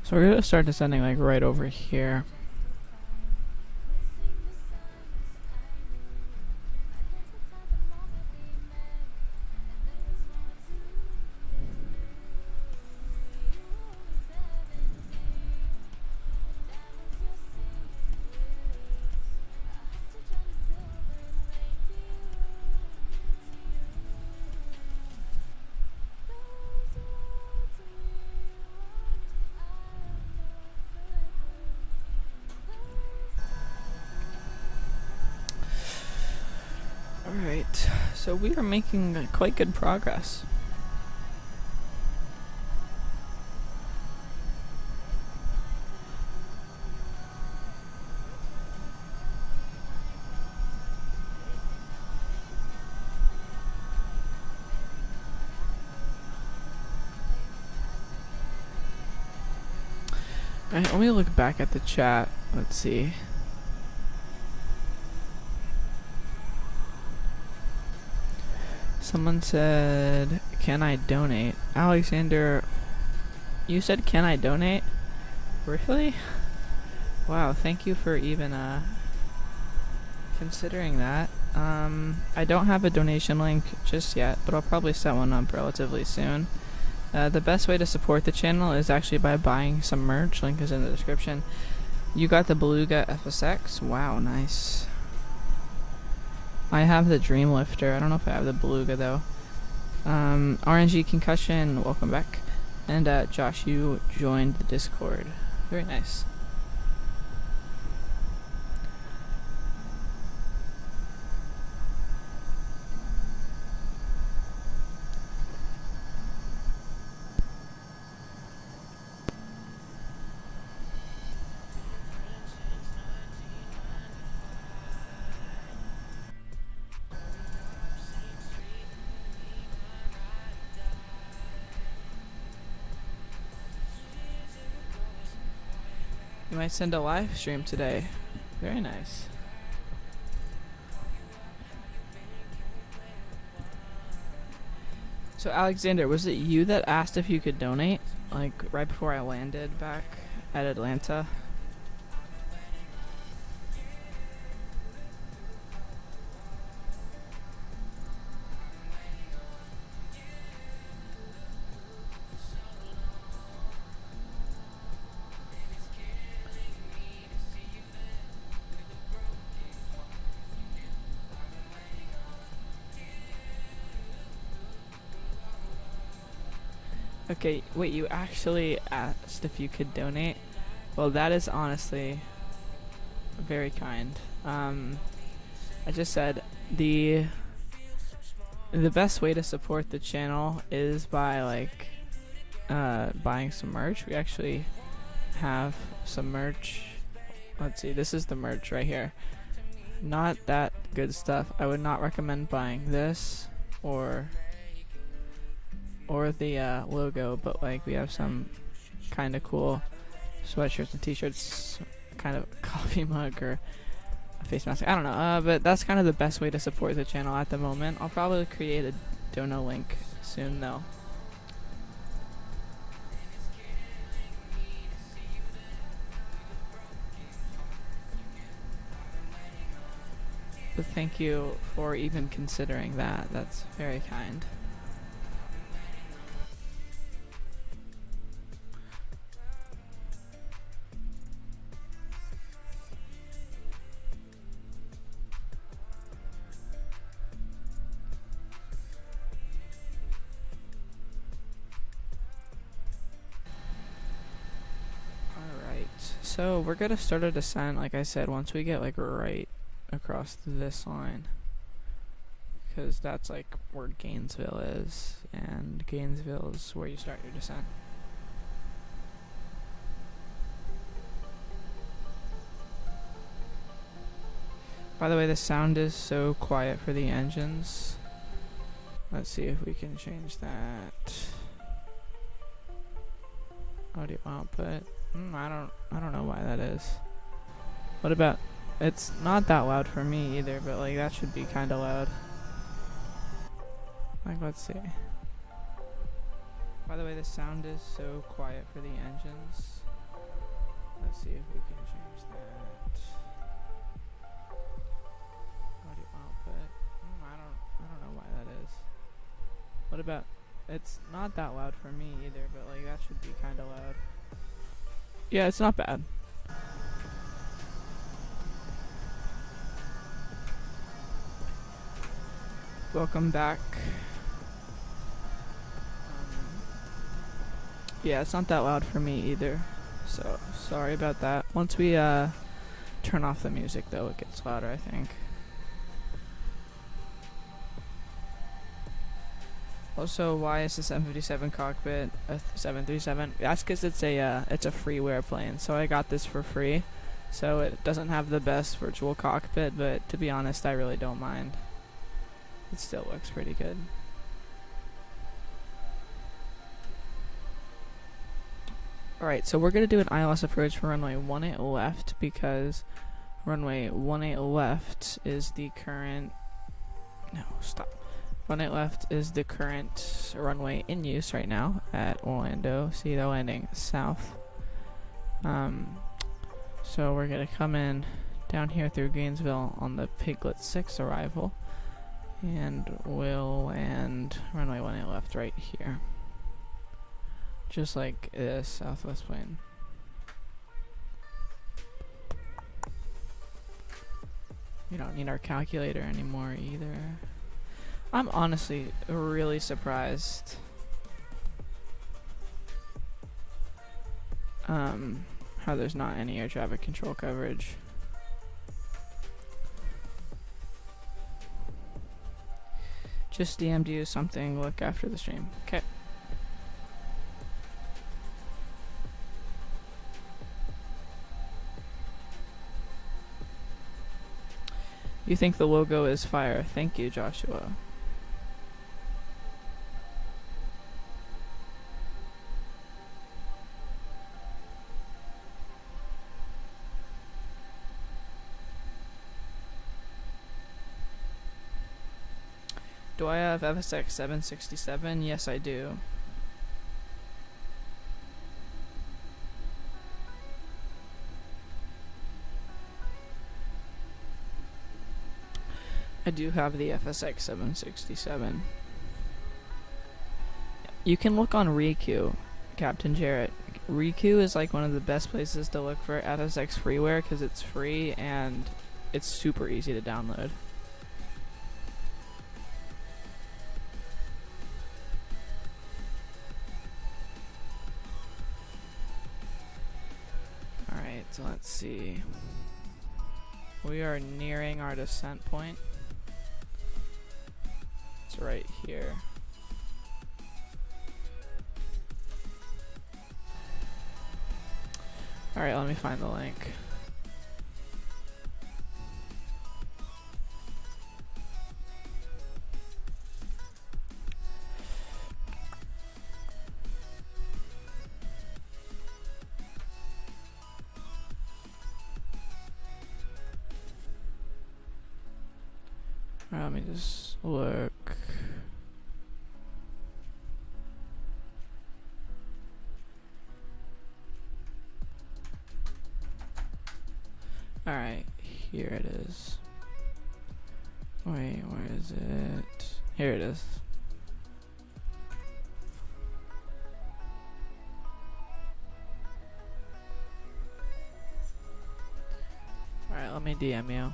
So we're gonna start descending like right over here. Alright, so we are making quite good progress. Alright, let me look back at the chat. Let's see. Someone said, can I donate? Alexander, you said, can I donate? Really? Wow, thank you for even considering that. I don't have a donation link just yet, but I'll probably set one up relatively soon. The best way to support the channel is actually by buying some merch. Link is in the description. You got the Beluga FSX? Wow, nice. I have the Dreamlifter. I don't know if I have the Beluga though. RNG Concussion, welcome back. And Josh, you joined the Discord. Very nice. You might send a live stream today. Very nice. So Alexander, was it you that asked if you could donate? Like right before I landed back at Atlanta? Okay, wait, you actually asked if you could donate? Well, that is honestly very kind. I just said the best way to support the channel is by like buying some merch. We actually have some merch. Let's see, this is the merch right here. Not that good stuff. I would not recommend buying this or the logo, but like we have some kind of cool sweatshirts and t-shirts, kind of a coffee mug or a face mask. I don't know, but that's kind of the best way to support the channel at the moment. I'll probably create a dono link soon though. But thank you for even considering that. That's very kind. Alright, so we're gonna start a descent, like I said, once we get like right across this line. Because that's like where Gainesville is, and Gainesville is where you start your descent. By the way, the sound is so quiet for the engines. Let's see if we can change that. Audio output. I don't know why that is. What about? It's not that loud for me either, but like that should be kind of loud. Like, let's see. By the way, the sound is so quiet for the engines. Let's see if we can change that. Audio output. I don't know why that is. What about? It's not that loud for me either, but like that should be kind of loud. Yeah, it's not bad. Welcome back. Yeah, it's not that loud for me either, so sorry about that. Once we turn off the music though, it gets louder, I think. Also, why is the 757 cockpit a 737? That's because it's a freeware plane, so I got this for free. So it doesn't have the best virtual cockpit, but to be honest, I really don't mind. It still looks pretty good. Alright, so we're going to do an ILS approach for runway 18 left, because runway 18 left is the current... No, stop. Runway left is the current runway in use right now at Orlando. See the landing south. So we're going to come in down here through Gainesville on the Piglet 6 arrival. And we'll land runway 18 left right here. Just like this Southwest plane. We don't need our calculator anymore either. I'm honestly really surprised how there's not any air traffic control coverage. Just DM'd you something, look after the stream. Okay. You think the logo is fire. Thank you, Joshua. Do I have FSX 767? Yes, I do. I do have the FSX 767. You can look on Riku, Captain Jarrett. Riku is like one of the best places to look for FSX freeware because it's free and it's super easy to download. Alright, so let's see. We are nearing our descent point. It's right here. Alright, let me find the link. Alright, let me just look. Alright, here it is. Wait, where is it? Here it is. Alright, let me DM you.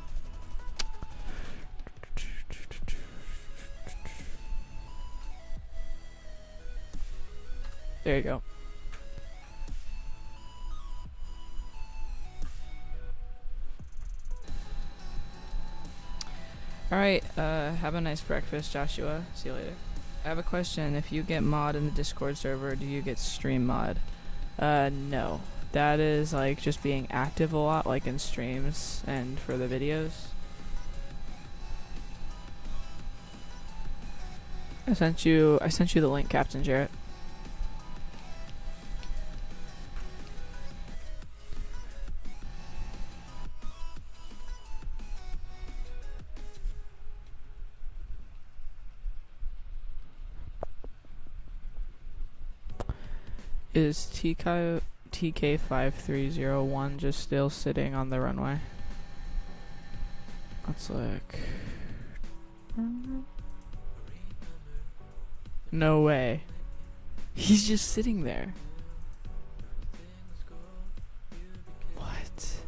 There you go. Alright, have a nice breakfast, Joshua. See you later. I have a question. If you get mod in the Discord server, do you get stream mod? No. That is like just being active a lot, like in streams and for the videos. I sent you the link, Captain Jarrett. Is TK5301 just still sitting on the runway? Let's look. No way. He's just sitting there. What?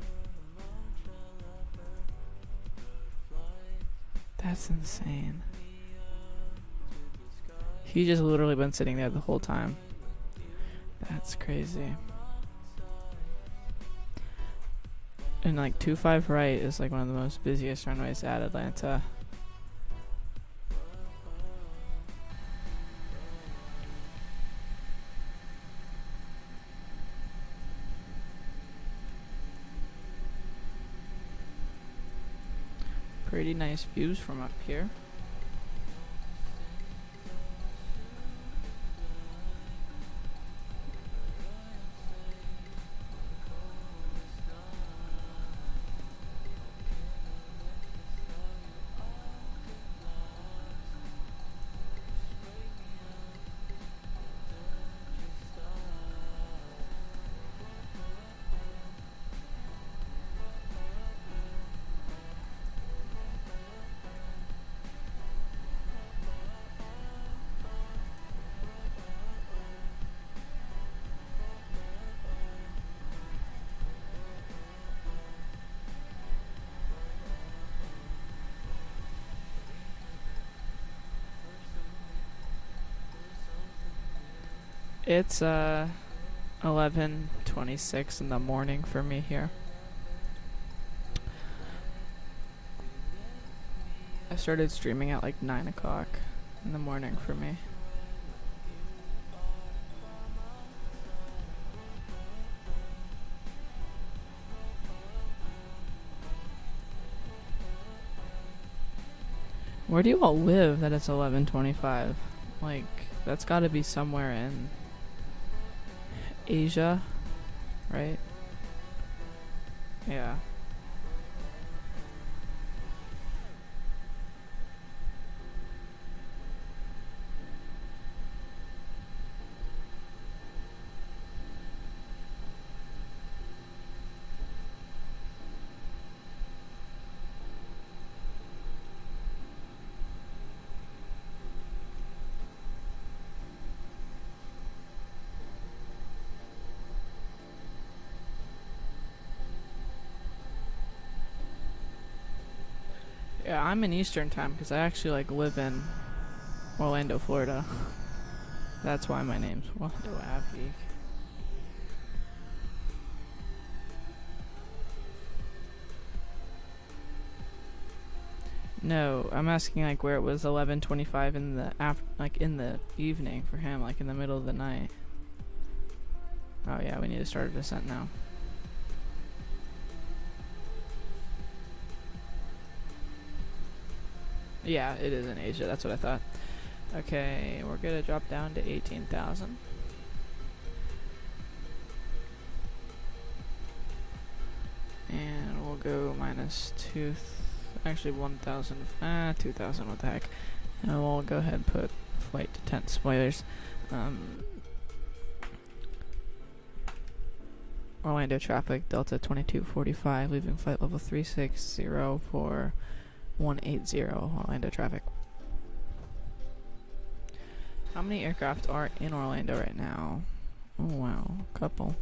That's insane. He just literally been sitting there the whole time. That's crazy. And like 25 right is like one of the most busiest runways at Atlanta. Pretty nice views from up here. It's 11:26 in the morning for me here. I started streaming at like 9 o'clock in the morning for me. Where do you all live that it's 11:25? Like, that's gotta be somewhere in Asia, right? Yeah. Yeah, I'm in Eastern time because I actually like live in Orlando, Florida. That's why my name's Orlando Avgeek. No, I'm asking like where it was 11:25 in the like in the evening for him, like in the middle of the night. Oh yeah, we need to start a descent now. Yeah, it is in Asia, that's what I thought. Okay, we're gonna drop down to 18,000. And we'll go minus 1,000, 2,000, what the heck. And we'll go ahead and put flight detent spoilers. Orlando traffic, Delta 2245, leaving flight level 360 for 180 Orlando traffic. How many aircraft are in Orlando right now? Oh wow, a couple.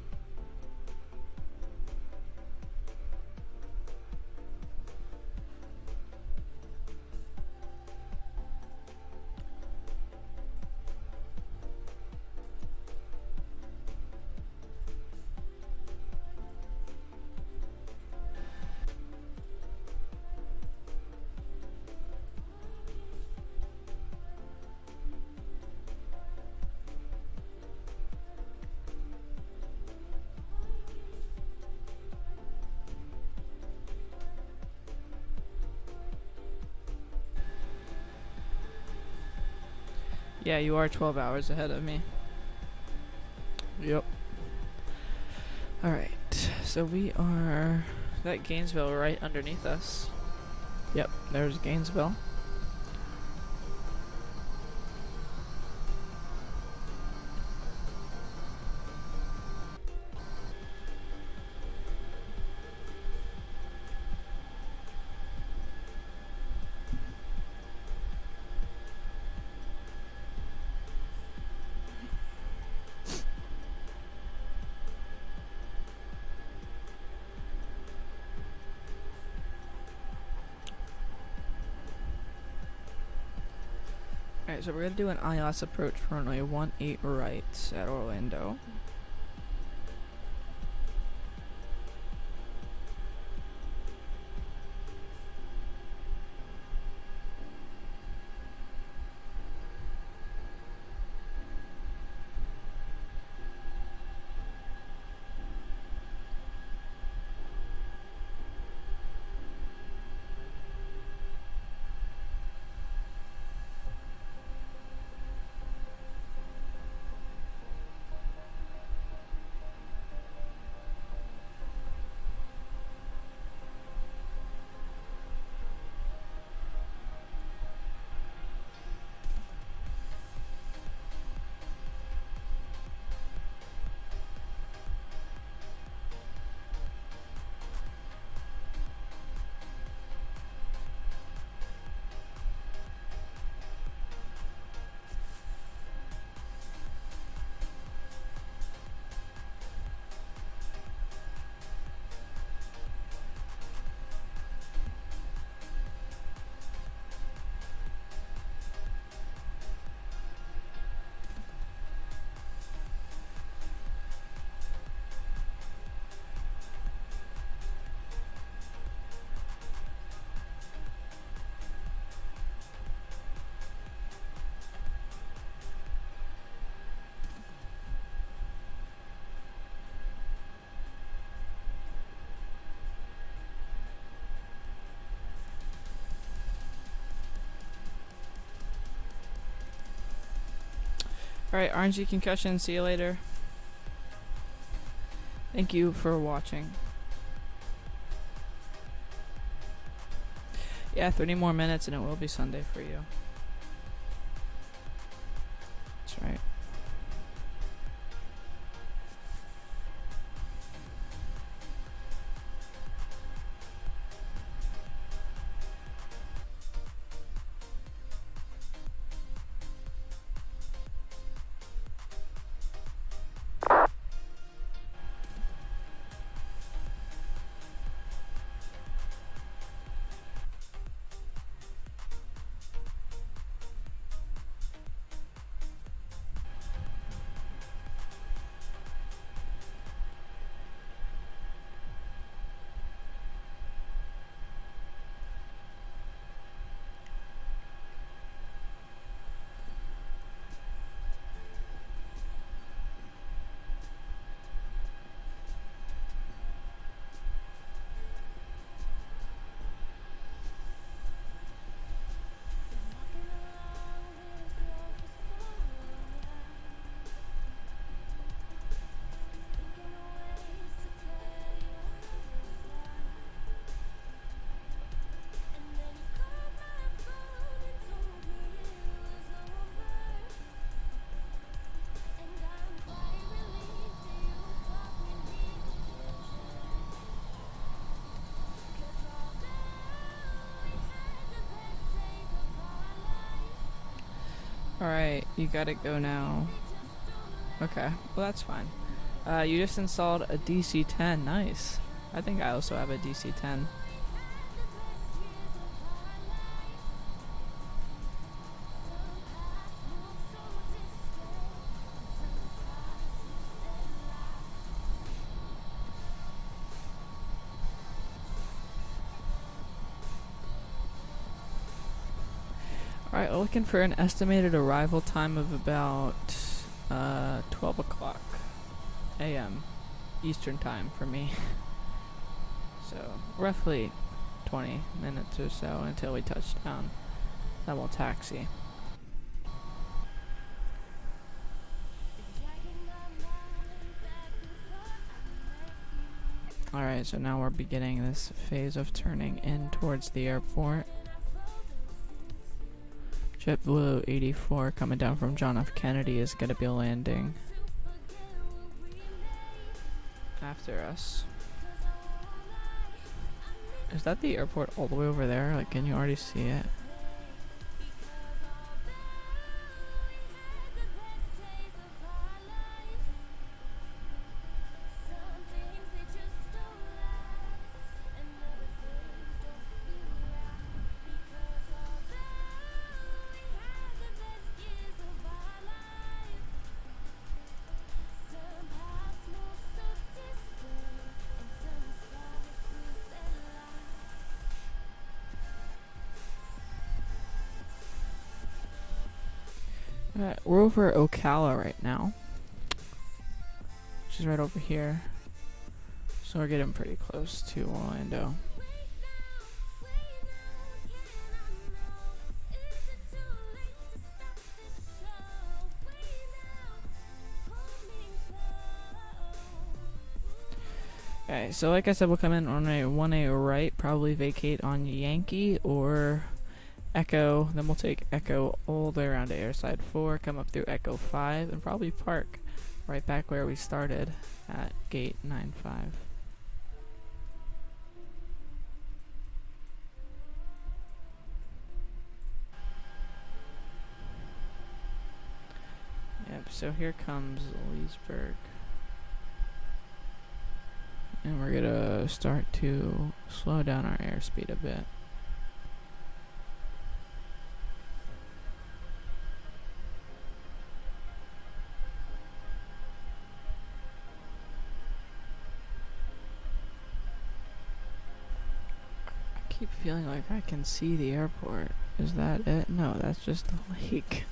Yeah, you are 12 hours ahead of me. Yep. Alright, so we are... That Gainesville right underneath us. Yep, there's Gainesville. Alright, so we're going to do an ILS approach for runway 18 right at Orlando. Alright, RNG concussion, see you later. Thank you for watching. Yeah, 30 more minutes and it will be Sunday for you. That's right. Alright, you gotta go now. Okay, well that's fine. You just installed a DC-10, nice. I think I also have a DC-10. Alright, we're looking for an estimated arrival time of about 12 o'clock a.m. Eastern time for me. So, roughly 20 minutes or so until we touch down. Then we'll taxi. Alright, so now we're beginning this phase of turning in towards the airport. JetBlue 84 coming down from John F. Kennedy is going to be landing after us. Is that the airport all the way over there? Like, can you already see it? We're over Ocala right now, which is right over here, so we're getting pretty close to Orlando. Okay, so like I said, we'll come in on a 1A right, probably vacate on Yankee or Echo, then we'll take Echo all the way around to Airside 4, come up through Echo 5, and probably park right back where we started at gate 95. Yep, so here comes Leesburg. And we're gonna start to slow down our airspeed a bit. I keep feeling like I can see the airport. Is that it? No, that's just the lake.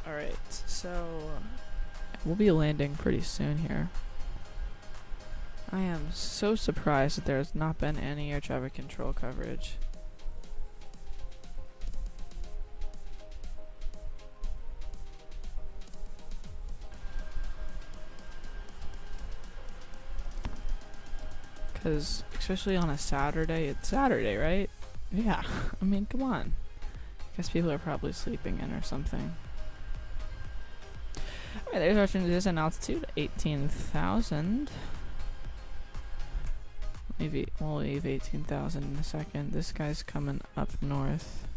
Alright, so we'll be landing pretty soon here. I am so surprised that there has not been any air traffic control coverage. Because, especially on a Saturday, it's Saturday, right? Yeah, I mean, come on. I guess people are probably sleeping in or something. Alright, there's our transition altitude, 18,000. Maybe we'll leave 18,000 in a second. This guy's coming up north,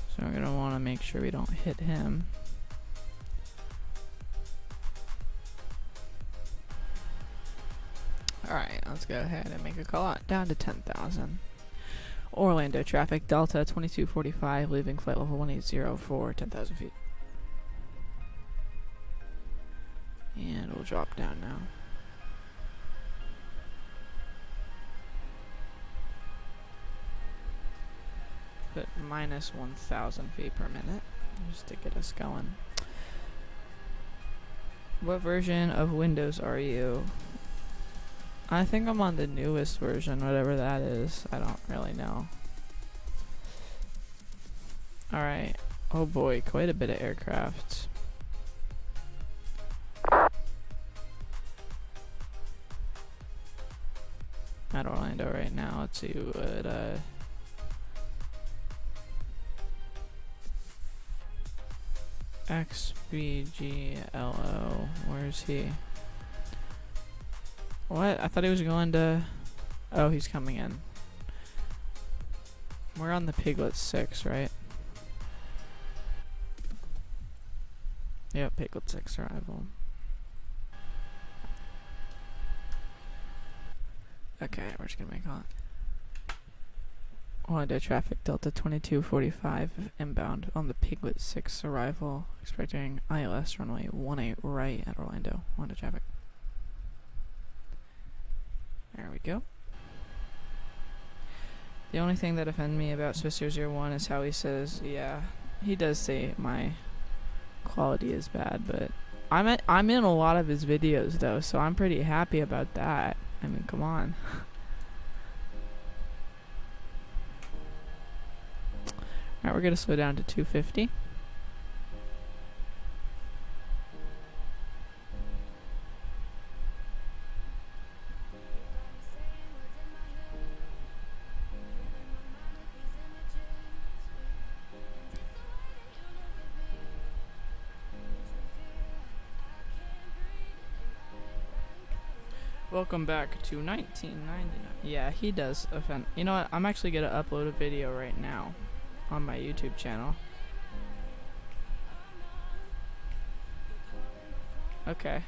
so we're going to want to make sure we don't hit him. Alright, let's go ahead and make a call out down to 10,000. Orlando traffic, Delta 2245, leaving flight level 180 for 10,000 feet. And we'll drop down now. Put minus 1,000 feet per minute, just to get us going. What version of Windows are you? I think I'm on the newest version, whatever that is. I don't really know. Alright. Oh boy, quite a bit of aircraft. At Orlando right now. Let's see what XBGLO. Where's he? What? I thought he was going to... Oh, he's coming in. We're on the Piglet 6, right? Yep, Piglet 6 arrival. Okay, we're just gonna make on. Orlando traffic, Delta 2245 inbound on the Piglet 6 arrival. Expecting ILS runway 18 right at Orlando. Orlando traffic. There we go. The only thing that offended me about Swiss 001 is how he says, yeah, he does say my quality is bad, but I'm in a lot of his videos though, so I'm pretty happy about that. I mean, come on. Alright, we're gonna slow down to 250. Welcome back to 1999. Yeah, he does offend. You know what? I'm actually gonna upload a video right now on my YouTube channel. Okay.